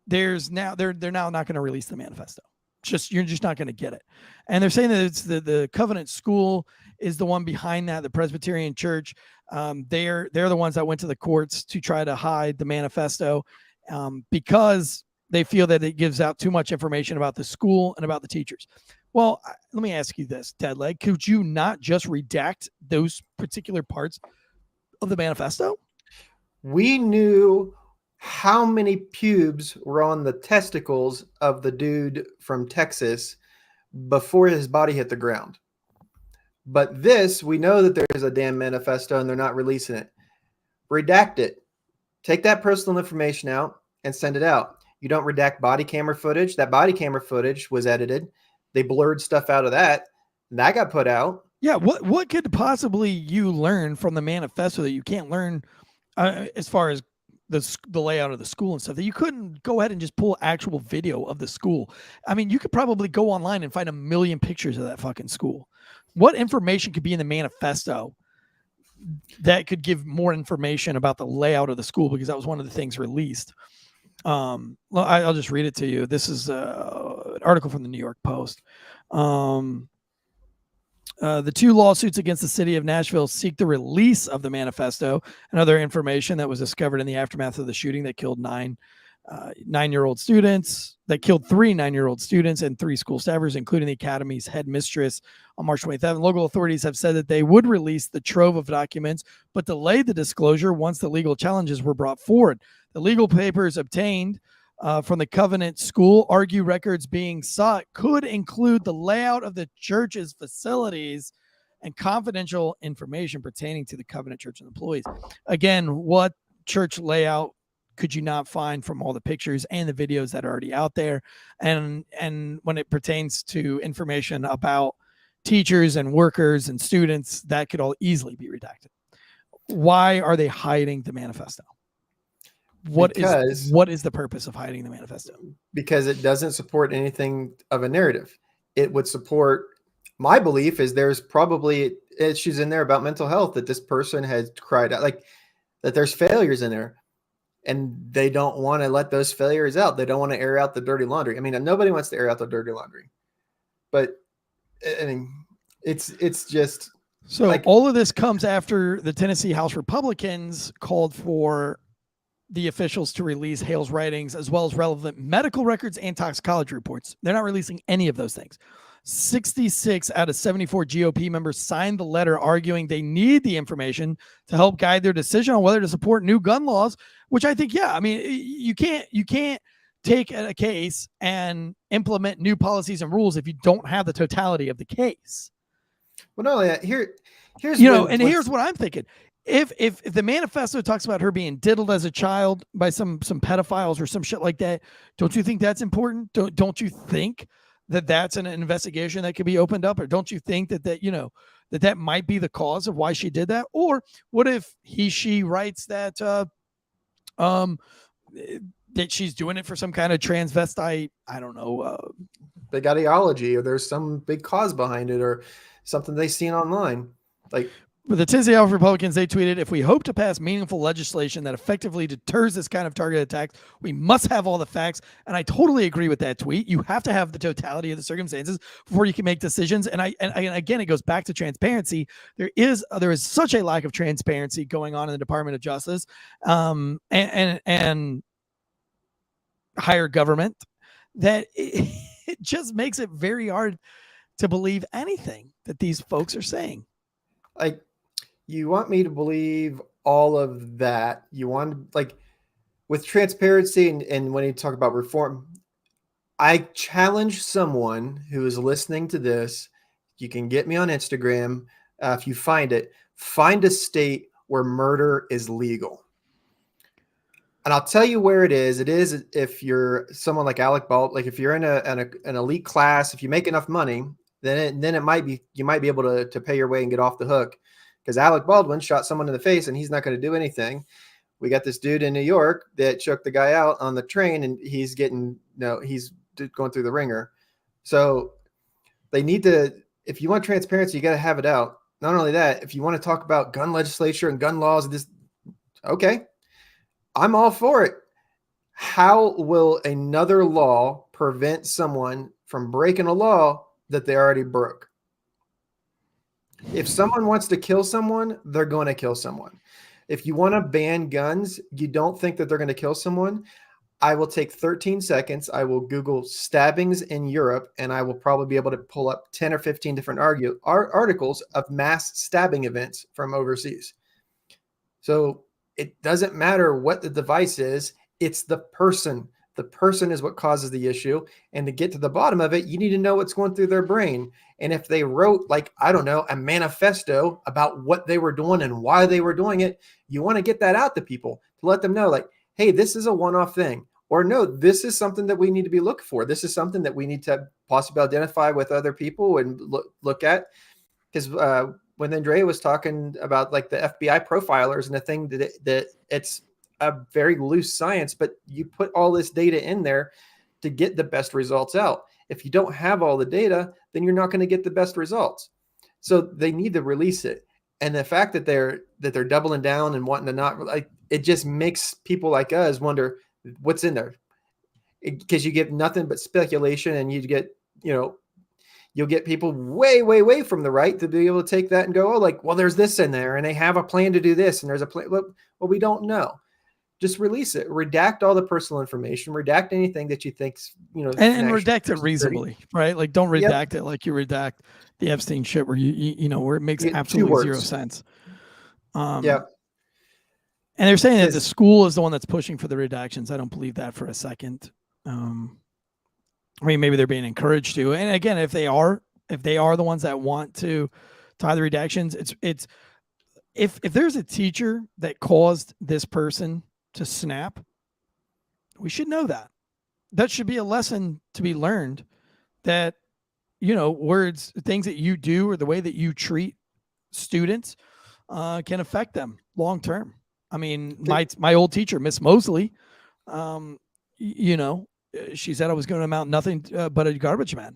they're now not going to release the manifesto. You're just not going to get it. And they're saying that it's the Covenant School is the one behind that, the Presbyterian Church. They're the ones that went to the courts to try to hide the manifesto because they feel that it gives out too much information about the school and about the teachers. Well, let me ask you this, Deadleg. Could you not just redact those particular parts of the manifesto? We knew how many pubes were on the testicles of the dude from Texas before his body hit the ground. But we know that there's a damn manifesto and they're not releasing it. Redact it. Take that personal information out and send it out. You don't redact body camera footage. That body camera footage was edited. They blurred stuff out of that. And that got put out. Yeah. What could possibly you learn from the manifesto that you can't learn as far as the layout of the school and stuff, that you couldn't go ahead and just pull actual video of the school? I mean, you could probably go online and find 1 million pictures of that fucking school. What information could be in the manifesto that could give more information about the layout of the school? Because that was one of the things released. Well, I'll just read it to you. This is an article from the New York Post. The 2 lawsuits against the city of Nashville seek the release of the manifesto and other information that was discovered in the aftermath of the shooting that killed 3 9-year-old students and 3 school staffers, including the academy's headmistress, on March 27th. Local authorities have said that they would release the trove of documents, but delayed the disclosure once the legal challenges were brought forward. The legal papers obtained from the Covenant School argue records being sought could include the layout of the church's facilities and confidential information pertaining to the Covenant Church and employees. Again, what church layout could you not find from all the pictures and the videos that are already out there? And when it pertains to information about teachers and workers and students, that could all easily be redacted. Why are they hiding the manifesto? What is the purpose of hiding the manifesto? Because it doesn't support anything of a narrative. It would support, my belief is there's probably issues in there about mental health, that this person has cried out, like that there's failures in there, and they don't want to let those failures out. They don't want to air out the dirty laundry. I mean, nobody wants to air out the dirty laundry, but I mean, it's just so like, all of this comes after the Tennessee House Republicans called for the officials to release Hale's writings, as well as relevant medical records and toxicology reports. They're not releasing any of those things. 66 out of 74 GOP members signed the letter arguing they need the information to help guide their decision on whether to support new gun laws, which I think, yeah, I mean, you can't take a case and implement new policies and rules if you don't have the totality of the case. Well, not only that, here's here's what I'm thinking. If the manifesto talks about her being diddled as a child by some pedophiles or some shit like that, don't you think that's important? Don't you think that that's an investigation that could be opened up? Or don't you think that might be the cause of why she did that? Or what if she writes that that she's doing it for some kind of transvestite, I don't know, big ideology, or there's some big cause behind it, or something they've seen online. Like, with the Tansey House Republicans, they tweeted, "If we hope to pass meaningful legislation that effectively deters this kind of targeted attacks, we must have all the facts." And I totally agree with that tweet. You have to have the totality of the circumstances before you can make decisions. And again, it goes back to transparency. There is such a lack of transparency going on in the Department of Justice and higher government that it just makes it very hard to believe anything that these folks are saying. Like, you want me to believe all of that? You want, like, with transparency and when you talk about reform, I challenge someone who is listening to this. You can get me on Instagram. If you find it, find a state where murder is legal. And I'll tell you where it is. It is if you're someone like Alec Baldwin, like if you're in an elite class, if you make enough money, then it might be, you might be able to pay your way and get off the hook. Because Alec Baldwin shot someone in the face and he's not going to do anything. We got this dude in New York that choked the guy out on the train, and he's going through the ringer. So they need to, if you want transparency, you got to have it out. Not only that, if you want to talk about gun legislature and gun laws, okay, I'm all for it. How will another law prevent someone from breaking a law that they already broke? If someone wants to kill someone, they're going to kill someone. If you want to ban guns, you don't think that they're going to kill someone. I will take 13 seconds. I will Google stabbings in Europe, and I will probably be able to pull up 10 or 15 different articles of mass stabbing events from overseas. So it doesn't matter what the device is. It's the person. The person is what causes the issue. And to get to the bottom of it, you need to know what's going through their brain. And if they wrote, like, I don't know, a manifesto about what they were doing and why they were doing it, you want to get that out to people to let them know, like, hey, this is a one-off thing. Or no, this is something that we need to be looking for. This is something that we need to possibly identify with other people and look at. Because when Andrea was talking about, like, the FBI profilers and the thing that it's a very loose science, but you put all this data in there to get the best results out. If you don't have all the data, then you're not going to get the best results. So they need to release it. And the fact that they're doubling down and wanting to not, like, it just makes people like us wonder what's in there, because you get nothing but speculation, and you get, you'll get people way, way, way from the right to be able to take that and go, oh, like, well, there's this in there and they have a plan to do this. And there's a plan. Well, we don't know. Just release it. Redact all the personal information. Redact anything that you think's, and redact it reasonably, right? Like, don't redact it like you redact the Epstein shit where where it makes absolutely zero sense. Yep. And they're saying that the school is the one that's pushing for the redactions. I don't believe that for a second. I mean, maybe they're being encouraged to. And again, if they are the ones that want to tie the redactions, it's if there's a teacher that caused this person to snap, we should know that. That should be a lesson to be learned, that, words, things that you do or the way that you treat students can affect them long term. I mean, my old teacher, Miss Mosley, she said I was going to amount nothing but a garbage man.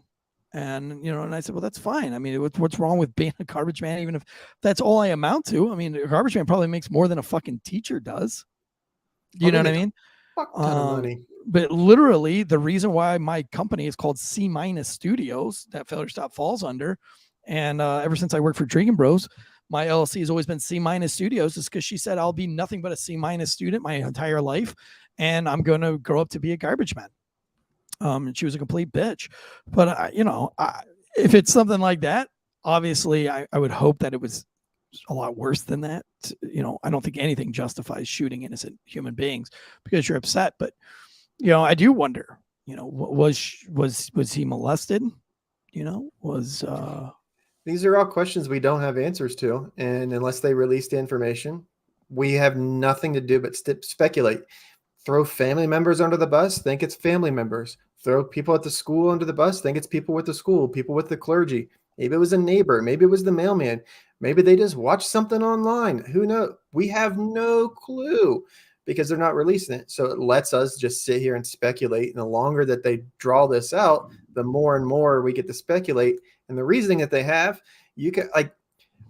And, and I said, well, that's fine. I mean, what's wrong with being a garbage man? Even if that's all I amount to. I mean, a garbage man probably makes more than a fucking teacher does. You know what I mean? Fuck ton of money. But literally the reason why my company is called C- Studios, that Failure Stop falls under. And ever since I worked for Dragon Bros, my LLC has always been C- Studios, is because she said I'll be nothing but a C- student my entire life. And I'm going to grow up to be a garbage man. And she was a complete bitch. But, if it's something like that, obviously I would hope that it was a lot worse than that. I don't think anything justifies shooting innocent human beings because you're upset. But, I do wonder, was he molested? These are all questions we don't have answers to. And unless they release the information, we have nothing to do but speculate. Throw family members under the bus, think it's family members. Throw people at the school under the bus, think it's people with the school, people with the clergy. Maybe it was a neighbor. Maybe it was the mailman. Maybe they just watched something online. Who knows? We have no clue because they're not releasing it. So it lets us just sit here and speculate. And the longer that they draw this out, the more and more we get to speculate. And the reasoning that they have, you can, like,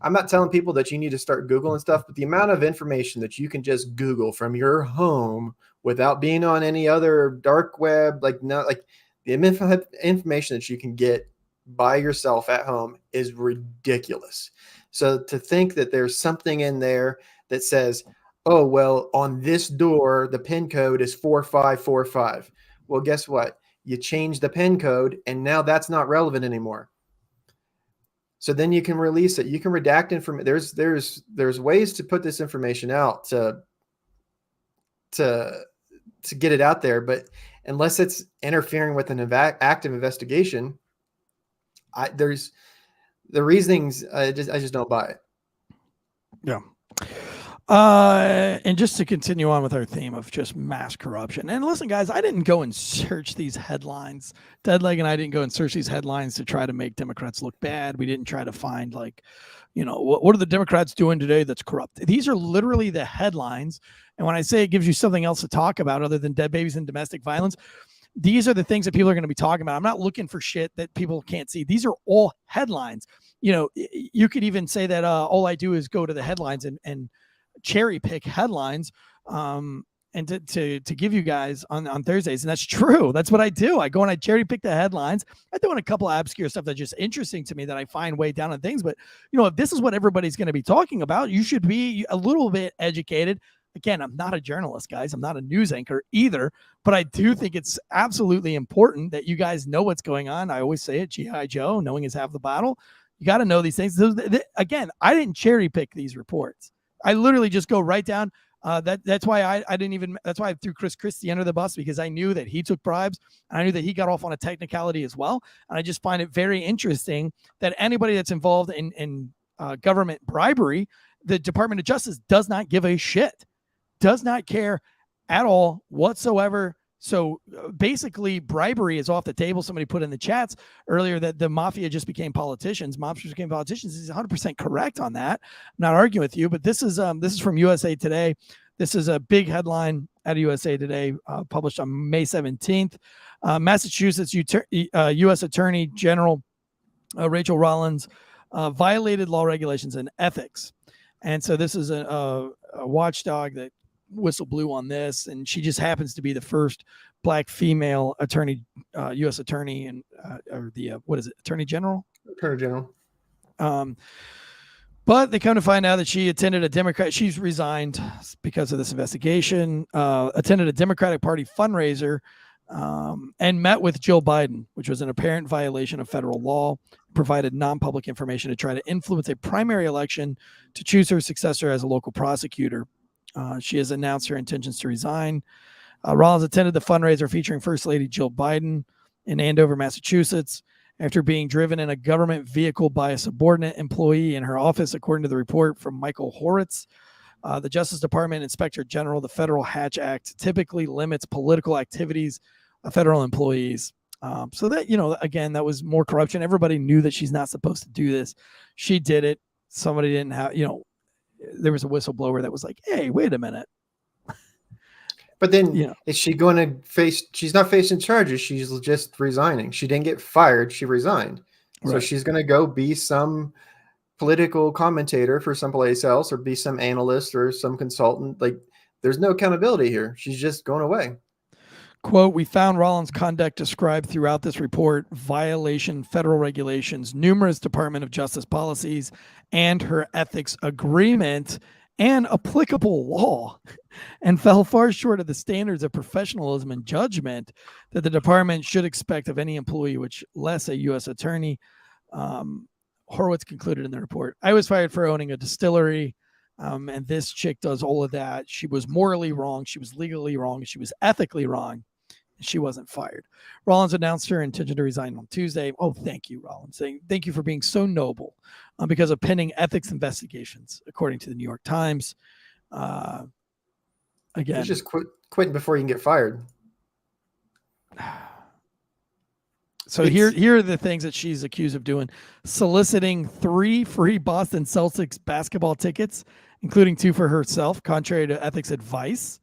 I'm not telling people that you need to start Googling stuff, but the amount of information that you can just Google from your home without being on any other dark web, the information that you can get by yourself at home is ridiculous. So to think that there's something in there that says, oh, well, on this door, the PIN code is 4545. Well, guess what? You change the PIN code and now that's not relevant anymore. So then you can release it. You can redact information. There's ways to put this information out to get it out there. But unless it's interfering with an active investigation, there's the reasonings. I just don't buy it. Yeah. And just to continue on with our theme of just mass corruption. And listen, guys, I didn't go and search these headlines. Deadleg and I didn't go and search these headlines to try to make Democrats look bad. We didn't try to find what are the Democrats doing today that's corrupt? These are literally the headlines. And when I say it gives you something else to talk about other than dead babies and domestic violence, these are the things that people are going to be talking about. I'm not looking for shit that people can't see. These are all headlines. You could even say that all I do is go to the headlines and cherry pick headlines and to give you guys on Thursdays. And that's true. That's what I do. I go and I cherry pick the headlines. I throw in a couple of obscure stuff that's just interesting to me that I find way down on things. But, if this is what everybody's going to be talking about, you should be a little bit educated. Again, I'm not a journalist, guys. I'm not a news anchor either, but I do think it's absolutely important that you guys know what's going on. I always say it, G.I. Joe, knowing is half the battle. You got to know these things. Again, I didn't cherry pick these reports. I literally just go right down. That's why I didn't even. That's why I threw Chris Christie under the bus, because I knew that he took bribes. And I knew that he got off on a technicality as well. And I just find it very interesting that anybody that's involved in government bribery, the Department of Justice does not give a shit, does not care at all whatsoever. So basically, bribery is off the table. Somebody put in the chats earlier that the mafia just became politicians. Mobsters became politicians. He's 100% correct on that. I'm not arguing with you, but this is from USA Today. This is a big headline at USA Today, published on May 17th. Massachusetts U.S. Attorney General Rachel Rollins violated law regulations and ethics. And so this is a watchdog that whistle blew on this, and she just happens to be the first Black female attorney, U.S. attorney, and or the what is it, Attorney General? Attorney General. But they come to find out that she attended a Democrat. She's resigned because of this investigation. Attended a Democratic Party fundraiser and met with Jill Biden, which was an apparent violation of federal law. Provided non-public information to try to influence a primary election to choose her successor as a local prosecutor. She has announced her intentions to resign. Rollins attended the fundraiser featuring First Lady Jill Biden in Andover, Massachusetts, after being driven in a government vehicle by a subordinate employee in her office, according to the report from Michael Horitz. The Justice Department Inspector General, the Federal Hatch Act, typically limits political activities of federal employees. So that, again, that was more corruption. Everybody knew that she's not supposed to do this. She did it. Somebody didn't have, there was a whistleblower that was like, hey, wait a minute. But then is she going to she's not facing charges. She's just resigning. She didn't get fired. She resigned. So Right. she's going to go be some political commentator for someplace else or be some analyst or some consultant. Like, there's no accountability here. She's just going away. Quote, we found Rollins' conduct described throughout this report, violation federal regulations, numerous Department of Justice policies, and her ethics agreement and applicable law, and fell far short of the standards of professionalism and judgment that the department should expect of any employee, which less a U.S. attorney. Horowitz concluded in the report, I was fired for owning a distillery, and this chick does all of that. She was morally wrong. She was legally wrong. She was ethically wrong. She wasn't fired. Rollins announced her intention to resign on Tuesday. Oh, thank you, Rollins. Saying thank you for being so noble because of pending ethics investigations, according to the New York Times. Again, You just quitting before you can get fired. So here are the things that she's accused of doing: soliciting 3 free Boston Celtics basketball tickets, including 2 for herself, contrary to ethics advice.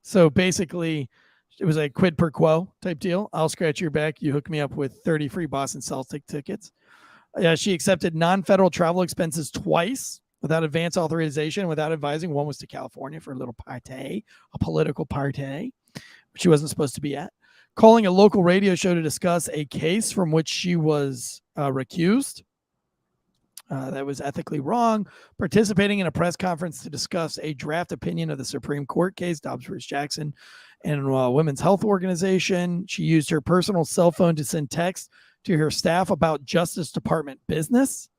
So basically, it was a quid pro quo type deal. I'll scratch your back. You hook me up with 30 free Boston Celtics tickets. She accepted non-federal travel expenses twice without advance authorization, without advising. One was to California for a little party, a political party, which she wasn't supposed to be at. Calling a local radio show to discuss a case from which she was recused. That was ethically wrong. Participating in a press conference to discuss a draft opinion of the Supreme Court case, Dobbs versus Jackson, and Women's Health Organization. She used her personal cell phone to send text to her staff about Justice Department business.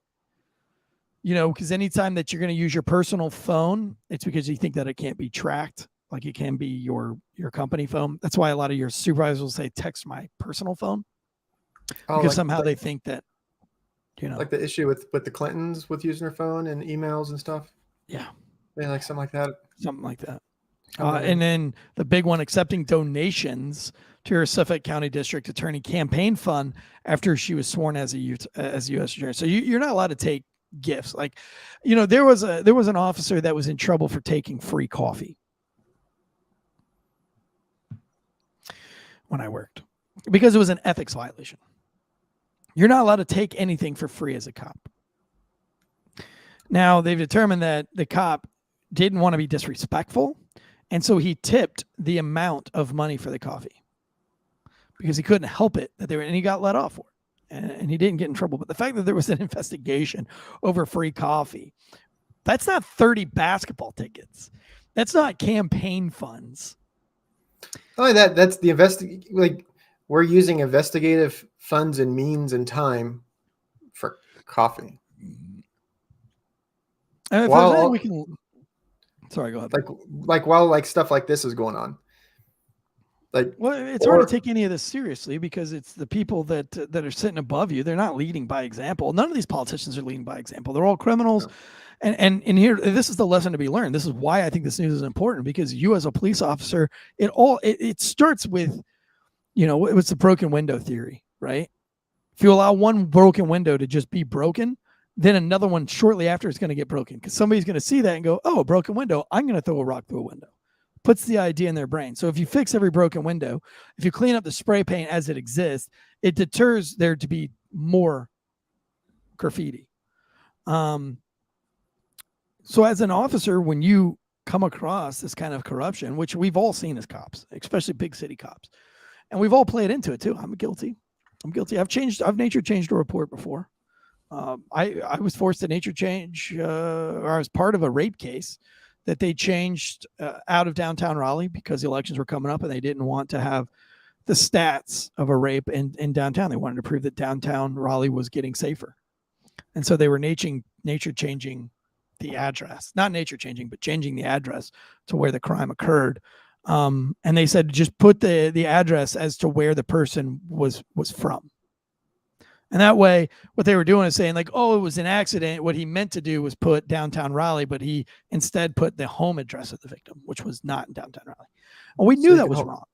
Because anytime that you're going to use your personal phone, it's because you think that it can't be tracked. Like it can be your company phone. That's why a lot of your supervisors will say, text my personal phone. Because somehow they think that, like the issue with the Clintons with using her phone and emails and stuff. Yeah. Like something like that. Something like that. And then the big one, accepting donations to her Suffolk County District Attorney campaign fund after she was sworn as a U.S. attorney. So you're not allowed to take gifts. Like, there was an officer that was in trouble for taking free coffee when I worked because it was an ethics violation. You're not allowed to take anything for free as a cop. Now, they've determined that the cop didn't want to be disrespectful, and so he tipped the amount of money for the coffee because he couldn't help it and he got let off for it, and he didn't get in trouble. But the fact that there was an investigation over free coffee, that's not 30 basketball tickets. That's not campaign funds. Oh, that's the we're using investigative funds and means and time for coffee. And if we can. Sorry, go ahead. While stuff like this is going on. It's hard to take any of this seriously because it's the people that are sitting above you. They're not leading by example. None of these politicians are leading by example. They're all criminals. No. And here, this is the lesson to be learned. This is why I think this news is important, because you as a police officer, it starts with, what's the broken window theory, right? If you allow one broken window to just be broken, then another one shortly after is going to get broken because somebody's going to see that and go, oh, a broken window, I'm going to throw a rock through a window. Puts the idea in their brain. So if you fix every broken window, if you clean up the spray paint as it exists, it deters there to be more graffiti. So as an officer, when you come across this kind of corruption, which we've all seen as cops, especially big city cops. And we've all played into it too. I'm guilty. I've nature changed a report before. I was forced to nature change, or I was part of a rape case that they changed out of downtown Raleigh because the elections were coming up and they didn't want to have the stats of a rape in downtown. They wanted to prove that downtown Raleigh was getting safer. And so they were nature changing the address, not nature changing, but changing the address to where the crime occurred. And they said, just put the address as to where the person was from. And that way, what they were doing is saying like, oh, it was an accident. What he meant to do was put downtown Raleigh, but he instead put the home address of the victim, which was not in downtown Raleigh. And we knew that was wrong.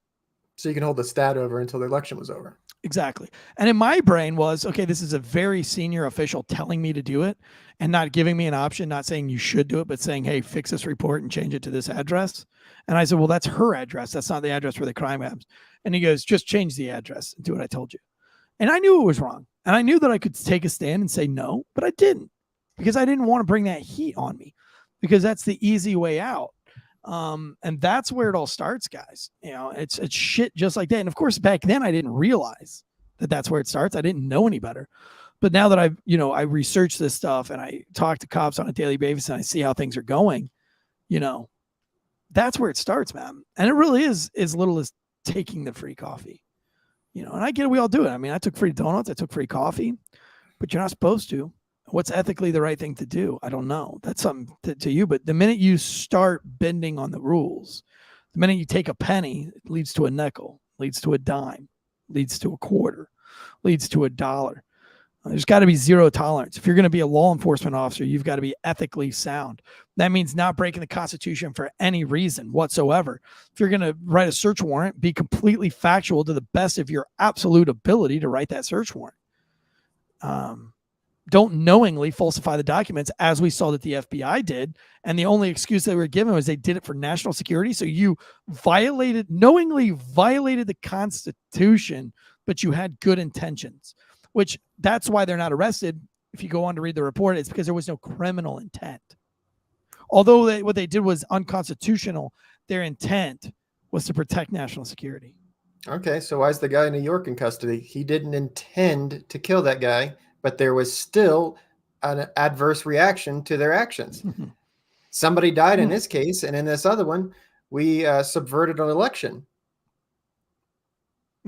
So you can hold the stat over until the election was over. Exactly. And in my brain was, okay, this is a very senior official telling me to do it and not giving me an option, not saying you should do it, but saying, hey, fix this report and change it to this address. And I said, well, that's her address. That's not the address where the crime happens. And he goes, just change the address and do what I told you. And I knew it was wrong. And I knew that I could take a stand and say no, but I didn't, because I didn't want to bring that heat on me, because that's the easy way out. And that's where it all starts, guys. You know, it's shit just like that. And of course, back then I didn't realize that that's where it starts. I didn't know any better. But now that I research this stuff and I talk to cops on a daily basis and I see how things are going, that's where it starts, man. And it really is as little as taking the free coffee. And I get it. We all do it. I mean, I took free donuts. I took free coffee, but you're not supposed to. What's ethically the right thing to do? I don't know. That's something to you. But the minute you start bending on the rules, the minute you take a penny, it leads to a nickel, leads to a dime, leads to a quarter, leads to $1. There's got to be zero tolerance. If you're going to be a law enforcement officer, you've got to be ethically sound. That means not breaking the Constitution for any reason whatsoever. If you're going to write a search warrant, be completely factual to the best of your absolute ability to write that search warrant. Don't knowingly falsify the documents, as we saw that the FBI did. And the only excuse they were given was they did it for national security. So you knowingly violated the Constitution, but you had good intentions, which that's why they're not arrested. If you go on to read the report, it's because there was no criminal intent. Although what they did was unconstitutional, their intent was to protect national security. Okay, so why is the guy in New York in custody? He didn't intend to kill that guy, but there was still an adverse reaction to their actions. Somebody died in this case, and in this other one, we subverted an election.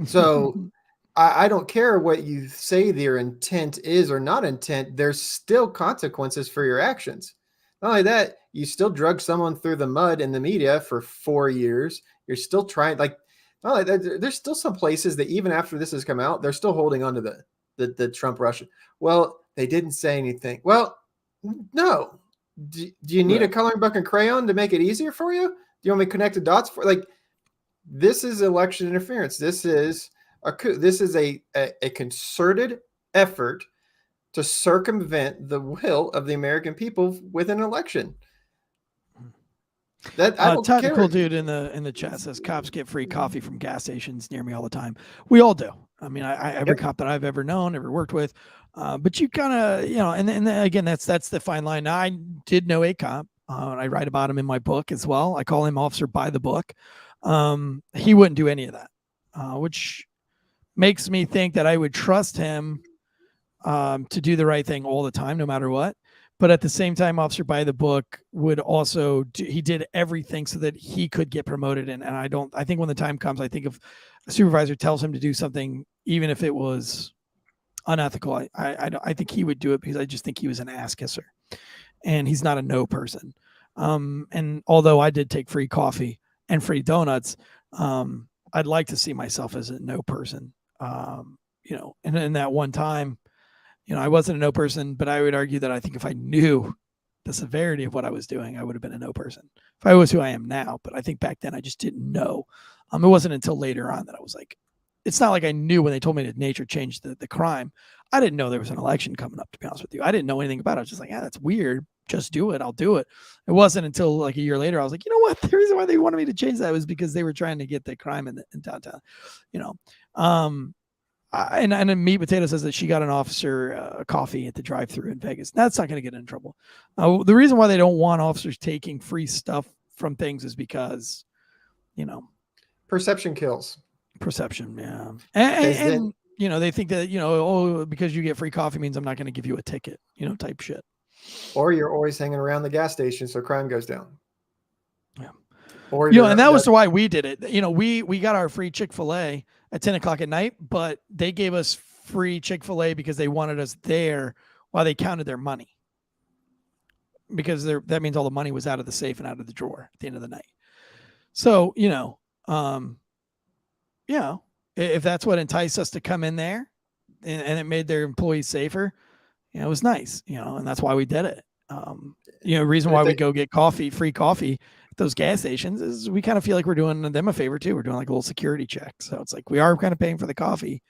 So I don't care what you say their intent is or not intent. There's still consequences for your actions. Not only that, you still drug someone through the mud in the media for 4 years. You're still trying, there's still some places that even after this has come out, they're still holding on to the Trump Russian. Well, they didn't say anything. Well, no. Do you need a coloring book and crayon to make it easier for you? Do you want me to connect the dots for this is election interference. This is a concerted effort to circumvent the will of the American people with an election. That I don't Tactical care. dude in the chat says cops get free coffee from gas stations near me all the time. We all do. I mean, every cop that I've ever known, ever worked with, but you kind of, and again, that's the fine line. Now, I did know a cop, and I write about him in my book as well. I call him Officer by the Book. He wouldn't do any of that, which makes me think that I would trust him to do the right thing all the time, no matter what. But at the same time, Officer by the Book would also he did everything so that he could get promoted. And I think when the time comes, I think if a supervisor tells him to do something, even if it was unethical, I think he would do it, because I just think he was an ass kisser, and he's not a no person. And although I did take free coffee and free donuts, I'd like to see myself as a no person. And in that one time, I wasn't a no person, but I would argue that I think if I knew the severity of what I was doing, I would have been a no person if I was who I am now. But I think back then I just didn't know. It wasn't until later on that I was like, it's not like I knew when they told me that nature changed the crime. I didn't know there was an election coming up, to be honest with you. I didn't know anything about it. I was just like, yeah, that's weird. Just do it. I'll do it. It wasn't until like a year later, I was like, you know what? The reason why they wanted me to change that was because they were trying to get the crime in downtown, and Meat Potato says that she got an officer coffee at the drive-thru in Vegas. That's not going to get in trouble. The reason why they don't want officers taking free stuff from things is because, perception kills. Perception. Yeah. And they think that, because you get free coffee means I'm not going to give you a ticket, type shit. Or you're always hanging around the gas station, so crime goes down. Yeah. Or and that was why we did it. We got our free Chick-fil-A at 10 o'clock at night, but they gave us free Chick-fil-A because they wanted us there while they counted their money. Because that means all the money was out of the safe and out of the drawer at the end of the night. So, if that's what enticed us to come in there and it made their employees safer, it was nice, and that's why we did it. Reason why we go get free coffee at those gas stations is we kind of feel like we're doing them a favor too. We're doing like a little security check. So it's like, we are kind of paying for the coffee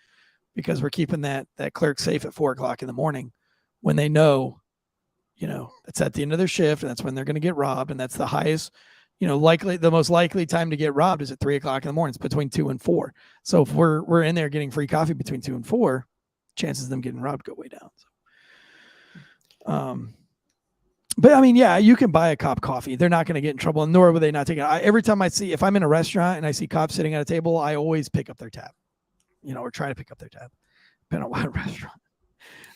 because we're keeping that clerk safe at 4 o'clock in the morning when they know, it's at the end of their shift and that's when they're going to get robbed. And that's the highest, the most likely time to get robbed is at 3 o'clock in the morning. It's between 2 and 4. So if we're in there getting free coffee between 2 and 4, chances of them getting robbed go way down. So, but I mean, yeah, you can buy a cop coffee. They're not going to get in trouble, and nor will they not take it. Every time if I'm in a restaurant and I see cops sitting at a table, I always pick up their tab, or try to pick up their tab, depending on what restaurant.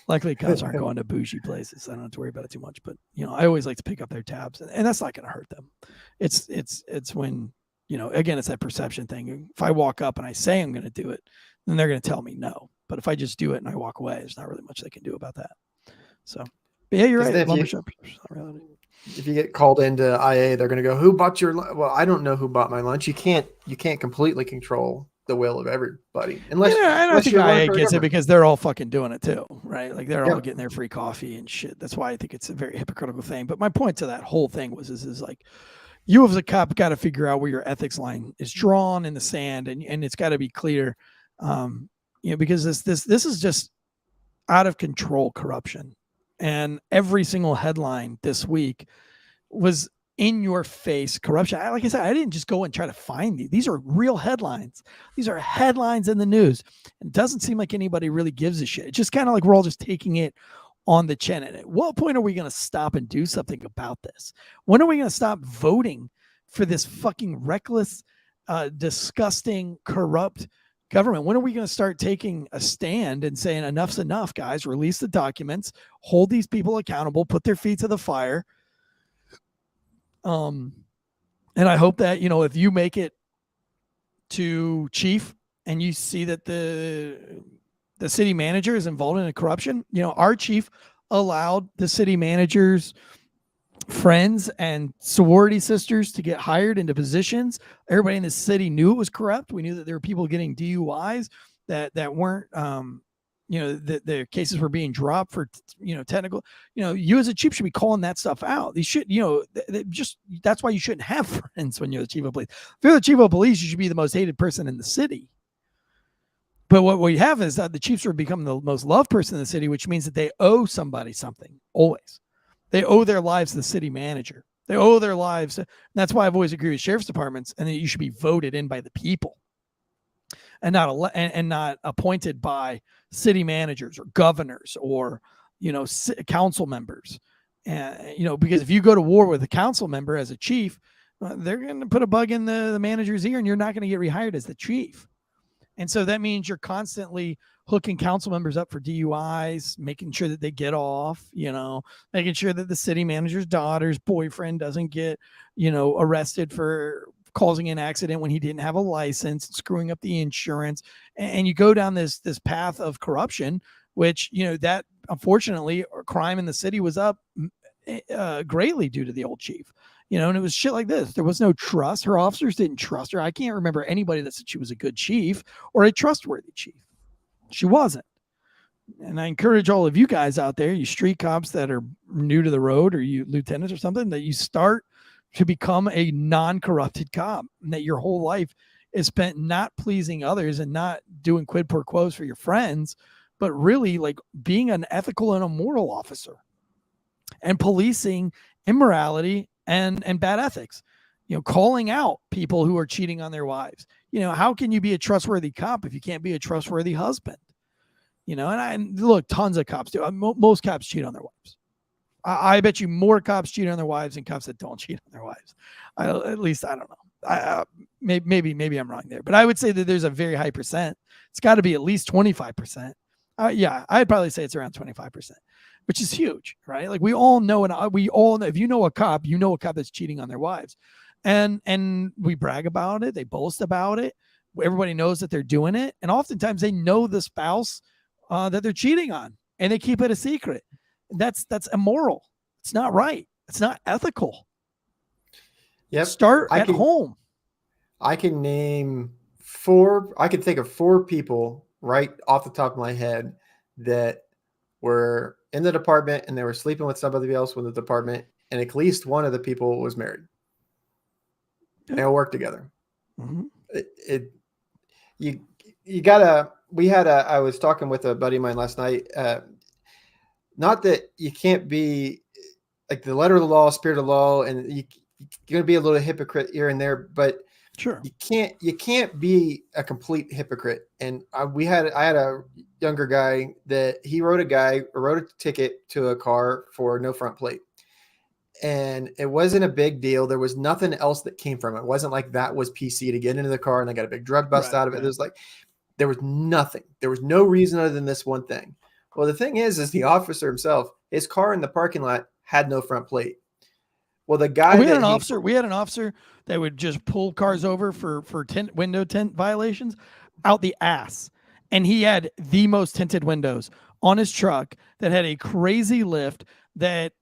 Luckily, cops aren't going to bougie places. I don't have to worry about it too much. But I always like to pick up their tabs, and that's not going to hurt them. It's when again, it's that perception thing. If I walk up and I say I'm going to do it, then they're going to tell me no. But if I just do it and I walk away, there's not really much they can do about that. So, but yeah, you're right. If you get called into IA, they're going to go, "Who bought your?" Well, I don't know who bought my lunch. You can't completely control the will of everybody unless. Yeah, I think IA gets it because they're all fucking doing it too, right? Like they're all getting their free coffee and shit. That's why I think it's a very hypocritical thing. But my point to that whole thing is like, you as a cop got to figure out where your ethics line is drawn in the sand, and it's got to be clear, because this is just out of control corruption, and every single headline this week was in your face corruption. Like I said, I didn't just go and try to find these. These are real headlines. These are headlines in the news. It doesn't seem like anybody really gives a shit. It's just kind of like we're all just taking it on the chin. And at what point are we going to stop and do something about this? When are we going to stop voting for this fucking reckless, disgusting, corrupt government? When are we going to start taking a stand and saying enough's enough, guys? Release the documents, hold these people accountable, put their feet to the fire. And I hope that, if you make it to chief and you see that the city manager is involved in a corruption, our chief allowed the city manager's friends and sorority sisters to get hired into positions. Everybody in the city knew it was corrupt. We knew that there were people getting DUIs that weren't, that the cases were being dropped for, technical, you as a chief should be calling that stuff out. These should, that's why you shouldn't have friends when you're the chief of police. If you're the chief of police, you should be the most hated person in the city. But what we have is that the chiefs are becoming the most loved person in the city, which means that they owe somebody something always. They owe their lives to the city manager. They owe their lives. And that's why I've always agreed with sheriff's departments, and that you should be voted in by the people, and not appointed by city managers or governors or, council members. And, because if you go to war with a council member as a chief, they're going to put a bug in the manager's ear, and you're not going to get rehired as the chief. And so that means you're constantly hooking council members up for DUIs, making sure that they get off, making sure that the city manager's daughter's boyfriend doesn't get, arrested for causing an accident when he didn't have a license, screwing up the insurance. And you go down this path of corruption, which, that unfortunately crime in the city was up greatly due to the old chief. And it was shit like this. There was no trust. Her officers didn't trust her. I can't remember anybody that said she was a good chief or a trustworthy chief. She wasn't. And I encourage all of you guys out there, you street cops that are new to the road, or you lieutenants or something, that you start to become a non-corrupted cop, and that your whole life is spent not pleasing others and not doing quid pro quos for your friends, but really like being an ethical and a moral officer and policing immorality and bad ethics, calling out people who are cheating on their wives. How can you be a trustworthy cop if you can't be a trustworthy husband? And look, tons of cops do. Most cops cheat on their wives. I bet you more cops cheat on their wives than cops that don't cheat on their wives. At least I don't know. Maybe I'm wrong there, but I would say that there's a very high percent. It's got to be at least 25%. Yeah, I'd probably say it's around 25%, which is huge, right? Like we all know, and we all know, if you know a cop that's cheating on their wives, and we brag about it. They boast about it. Everybody knows that they're doing it, and oftentimes they know the spouse that they're cheating on, and they keep it a secret. That's immoral. It's not right. It's not ethical. Yep. Start at home. I can name 4. I can think of 4 people right off the top of my head that were in the department and they were sleeping with somebody else in the department, and at least one of the people was married. They all work together. Mm-hmm. I was talking with a buddy of mine last night. Not that you can't be like the letter of the law, spirit of the law, and you're going to be a little hypocrite here and there, but sure, you can't be a complete hypocrite. And I had a younger guy that he wrote a ticket to a car for no front plate. And it wasn't a big deal. There was nothing else that came from it. It wasn't like that was PC to get into the car and I got a big drug bust out of it. It was like, there was nothing. There was no reason other than this one thing. Well, the thing is the officer himself, his car in the parking lot had no front plate. Well, the guy we had an officer that would just pull cars over for window tint violations out the ass. And he had the most tinted windows on his truck that had a crazy lift that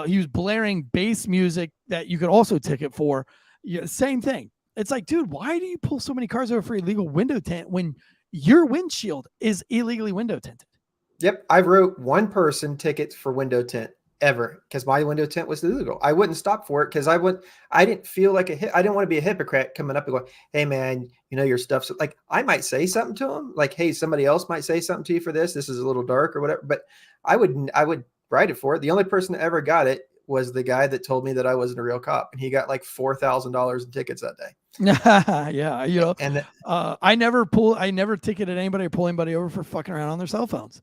he was blaring bass music that you could also ticket for. Yeah, same thing. It's like, dude, why do you pull so many cars over for illegal window tint when your windshield is illegally window tinted? Yep. I wrote one person tickets for window tint ever because my window tint was illegal. I wouldn't stop for it because I didn't feel like I didn't want to be a hypocrite coming up and going, hey man, your stuff's like, I might say something to him. Like, hey, somebody else might say something to you for this. This is a little dark or whatever, but I would write it for it. The only person that ever got it was the guy that told me that I wasn't a real cop, and he got like $4,000 in tickets that day. Yeah, and I never ticketed anybody or pull anybody over for fucking around on their cell phones.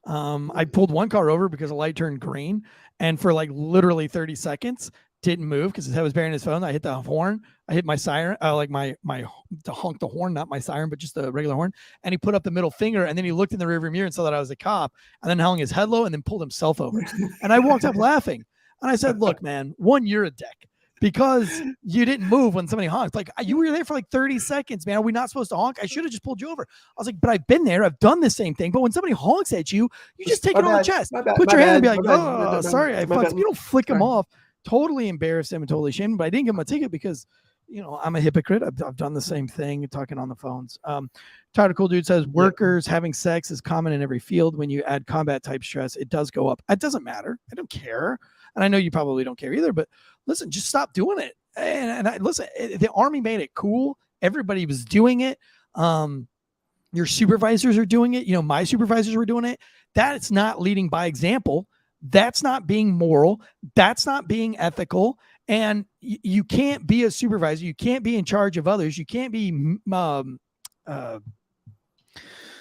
I pulled one car over because a light turned green, and for like literally 30 seconds didn't move because his head was burying his phone. I hit the horn. I hit my siren, to honk the horn, not my siren, but just the regular horn. And he put up the middle finger, and then he looked in the rearview mirror and saw that I was a cop, and then hung his head low and then pulled himself over. And I walked up laughing, and I said, "Look, man, you're a dick because you didn't move when somebody honked. Like, you were there for like 30 seconds, man. Are we not supposed to honk? I should have just pulled you over." I was like, "But I've been there. I've done the same thing. But when somebody honks at you, you just take it on the chest. Put your hand and be like, oh, sorry. You don't flick them off." Totally embarrassed him and totally shamed him, but I didn't give him a ticket because, I'm a hypocrite. I've done the same thing, talking on the phones. Tyler Cool Dude says, workers having sex is common in every field. When you add combat type stress, it does go up. It doesn't matter. I don't care. And I know you probably don't care either, but listen, just stop doing it. And listen, the Army made it cool. Everybody was doing it. Your supervisors are doing it. My supervisors were doing it. That's not leading by example. That's not being moral. That's not being ethical. And you can't be a supervisor. You can't be in charge of others. You can't be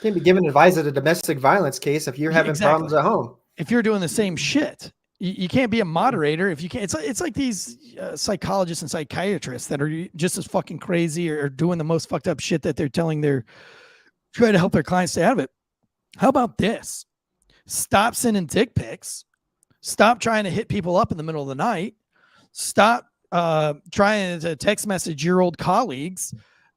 giving advice at a domestic violence case if you're having problems at home. If you're doing the same shit, you can't be a moderator. If you can't, it's like these psychologists and psychiatrists that are just as fucking crazy or doing the most fucked up shit that they're trying to help their clients stay out of it. How about this? Stop sending dick pics. Stop trying to hit people up in the middle of the night. Stop trying to text message your old colleagues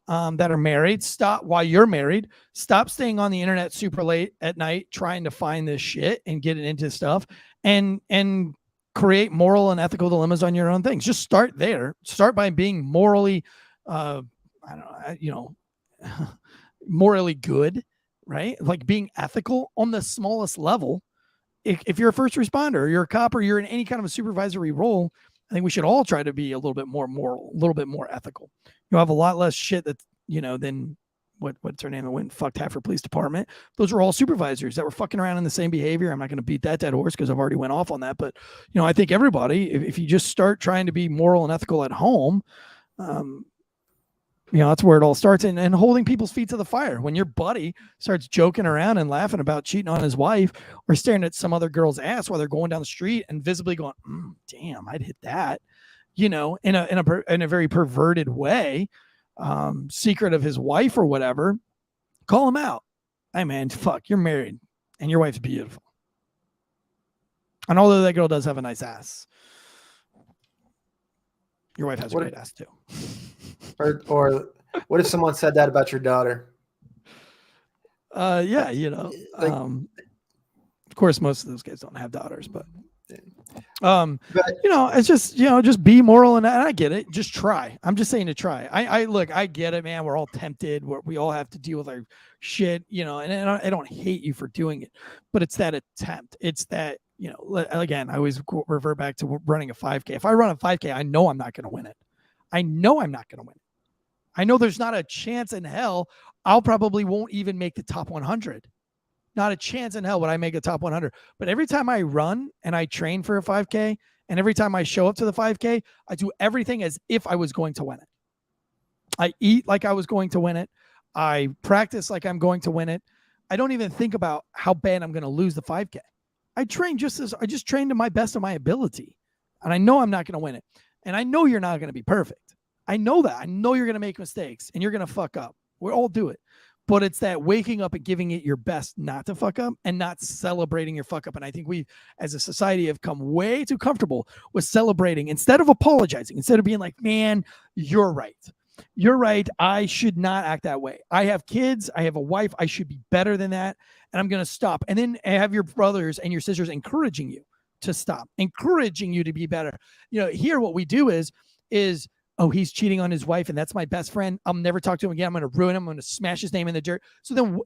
that are married. Stop while you're married. Stop staying on the internet super late at night trying to find this shit and get it into stuff and create moral and ethical dilemmas on your own things. Just start there. Start by being morally, morally good, right? Like being ethical on the smallest level. If you're a first responder, or you're a cop, or you're in any kind of a supervisory role, I think we should all try to be a little bit more moral, a little bit more ethical. You'll have a lot less shit that, than what's her name that went and fucked half her police department. Those were all supervisors that were fucking around in the same behavior. I'm not going to beat that dead horse because I've already went off on that. But, I think everybody, if you just start trying to be moral and ethical at home, That's where it all starts, and holding people's feet to the fire. When your buddy starts joking around and laughing about cheating on his wife or staring at some other girl's ass while they're going down the street and visibly going, damn, I'd hit that, in a very perverted way, secret of his wife or whatever, call him out. Hey man, fuck, you're married and your wife's beautiful. And although that girl does have a nice ass, your wife has a great ass too. Or what if someone said that about your daughter? Yeah, of course, most of those guys don't have daughters, but it's just be moral, and I get it. Just try. I'm just saying to try. I get it, man. We're all tempted. We all have to deal with our shit, and I don't hate you for doing it, but it's that attempt. It's that, again, I always revert back to running a 5K. If I run a 5K, I know I'm not going to win it. I know I'm not going to win it. I know there's not a chance in hell I'll probably won't even make the top 100. Not a chance in hell would I make the top 100. But every time I run and I train for a 5K, and every time I show up to the 5K, I do everything as if I was going to win it. I eat like I was going to win it. I practice like I'm going to win it. I don't even think about how bad I'm going to lose the 5K. I just train to my best of my ability. And I know I'm not going to win it. And I know you're not going to be perfect. I know that. I know you're going to make mistakes and you're going to fuck up. We all do it. But it's that waking up and giving it your best not to fuck up and not celebrating your fuck up. And I think we, as a society, have come way too comfortable with celebrating instead of apologizing, instead of being like, man, you're right. You're right. I should not act that way. I have kids. I have a wife. I should be better than that. And I'm going to stop. And then have your brothers and your sisters encouraging you to stop, encouraging you to be better. Here what we do is, oh, he's cheating on his wife and that's my best friend. I'll never talk to him again. I'm going to ruin him. I'm going to smash his name in the dirt. So then,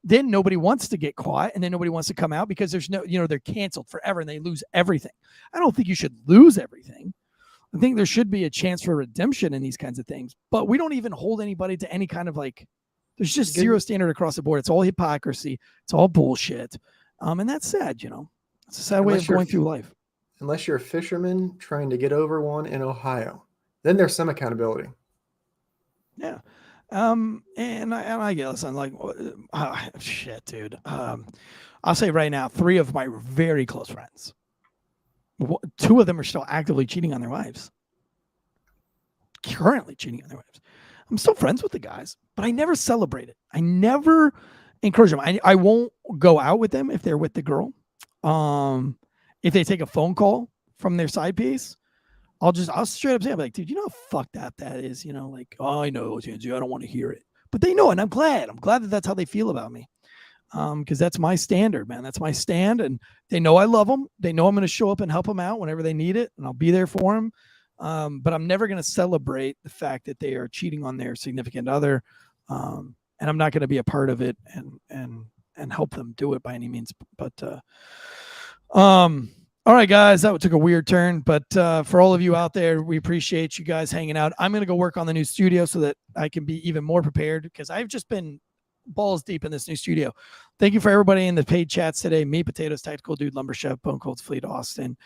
then nobody wants to get caught and then nobody wants to come out because there's no, they're canceled forever and they lose everything. I don't think you should lose everything. I think there should be a chance for redemption in these kinds of things, but we don't even hold anybody to any kind of there's just zero standard across the board. It's all hypocrisy. It's all bullshit. And that's sad, It's a sad way of going through life. Unless you're a fisherman trying to get over one in Ohio. Then there's some accountability. Yeah. And I guess I'm like, shit, dude. I'll say right now, 3 of my very close friends, 2 of them are still actively cheating on their wives. Currently cheating on their wives. I'm still friends with the guys, but I never celebrate it. I never encourage them. I won't go out with them if they're with the girl. If they take a phone call from their side piece, I'll straight up say, I'm like, dude, you know how fucked up that is? Oh, I know, Tansey, I don't want to hear it. But they know, and I'm glad that that's how they feel about me. Because that's my standard, man. That's my stand. And they know I love them. They know I'm going to show up and help them out whenever they need it. And I'll be there for them. But I'm never going to celebrate the fact that they are cheating on their significant other. And I'm not going to be a part of it and help them do it by any means. But, all right, guys, that took a weird turn, but for all of you out there, we appreciate you guys hanging out. I'm going to go work on the new studio so that I can be even more prepared because I've just been balls deep in this new studio. Thank you for everybody in the paid chats today. Me, Potatoes, Tactical Dude, Lumber Chef, Bone Cold Fleet, Austin,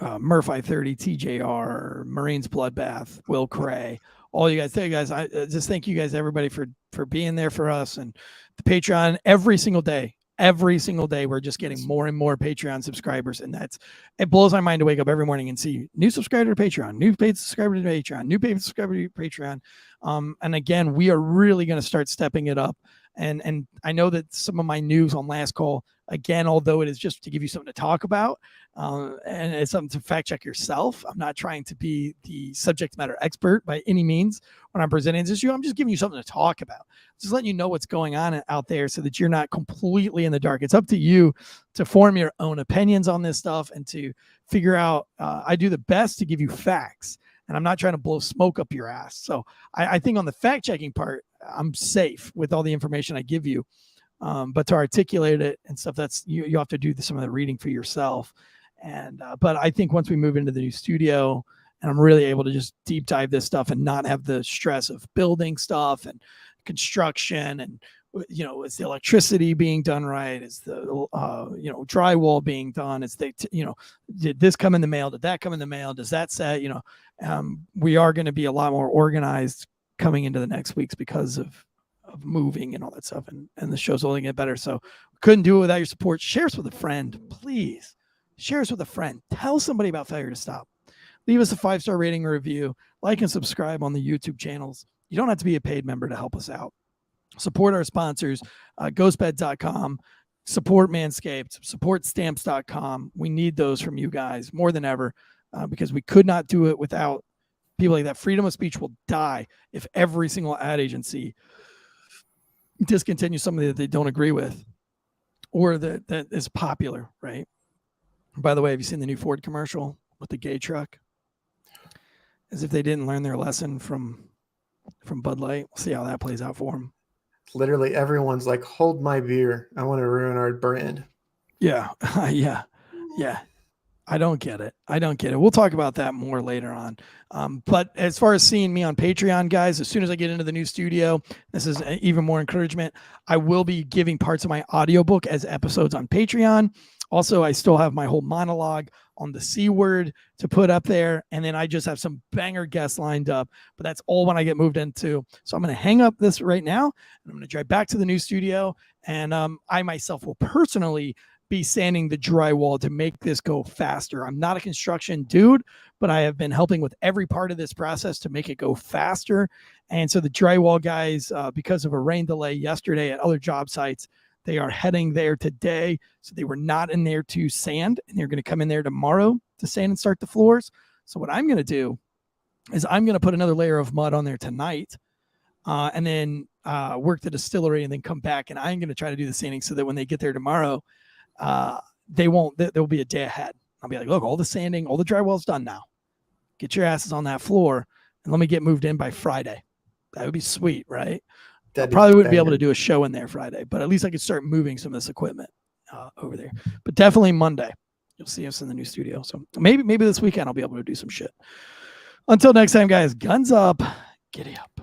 Murph I-30, TJR, Marines Bloodbath, Will Cray, all you guys. Thank you guys. I just thank you guys, everybody, for being there for us and the Patreon every single day. Every single day, we're just getting more and more Patreon subscribers. And it blows my mind to wake up every morning and see new subscriber to Patreon, new paid subscriber to Patreon, new paid subscriber to Patreon. And again, we are really going to start stepping it up. And I know that some of my news on last call, again, although it is just to give you something to talk about, and it's something to fact check yourself. I'm not trying to be the subject matter expert by any means when I'm presenting this issue. I'm just giving you something to talk about. Just letting you know what's going on out there so that you're not completely in the dark. It's up to you to form your own opinions on this stuff and to figure out. I do the best to give you facts, and I'm not trying to blow smoke up your ass. So I think on the fact checking part, I'm safe with all the information I give you. But to articulate it and stuff, that's you have to do some of the reading for yourself. And but I think once we move into the new studio and I'm really able to just deep dive this stuff and not have the stress of building stuff and construction and Is the electricity being done right? Is the drywall being done? Is did this come in the mail? Did that come in the mail? Does that say, we are going to be a lot more organized coming into the next weeks because of moving and all that stuff, and the show's only get better. So couldn't do it without your support. Share us with a friend, please. Share us with a friend. Tell somebody about Failure to Stop. Leave us a 5-star rating or review. Like and subscribe on the YouTube channels. You don't have to be a paid member to help us out. Support our sponsors, ghostbed.com, support Manscaped, support stamps.com. We need those from you guys more than ever, because we could not do it without people like that. Freedom of speech will die if every single ad agency discontinues something that they don't agree with or that is popular, right? By the way, have you seen the new Ford commercial with the gay truck? As if they didn't learn their lesson from Bud Light. We'll see how that plays out for them. Literally everyone's like, hold my beer. I want to ruin our brand. Yeah. Yeah. I don't get it. We'll talk about that more later on. But as far as seeing me on Patreon, guys, as soon as I get into the new studio, this is even more encouragement. I will be giving parts of my audiobook as episodes on Patreon. Also, I still have my whole monologue on the C word to put up there. And then I just have some banger guests lined up, but that's all when I get moved into. So I'm going to hang up this right now and I'm going to drive back to the new studio. And I myself will personally be sanding the drywall to make this go faster. I'm not a construction dude, but I have been helping with every part of this process to make it go faster. And so the drywall guys, because of a rain delay yesterday at other job sites, they are heading there today. So they were not in there to sand, and they're going to come in there tomorrow to sand and start the floors. So what I'm going to do is I'm going to put another layer of mud on there tonight, and then work the distillery and then come back. And I'm going to try to do the sanding so that when they get there tomorrow, there'll be a day ahead. I'll be like, look, all the sanding, all the drywall's done now. Get your asses on that floor and let me get moved in by Friday. That would be sweet, right? I probably wouldn't be able to do a show in there Friday, but at least I could start moving some of this equipment over there. But definitely Monday, you'll see us in the new studio. So maybe this weekend I'll be able to do some shit. Until next time, guys, guns up, giddy up.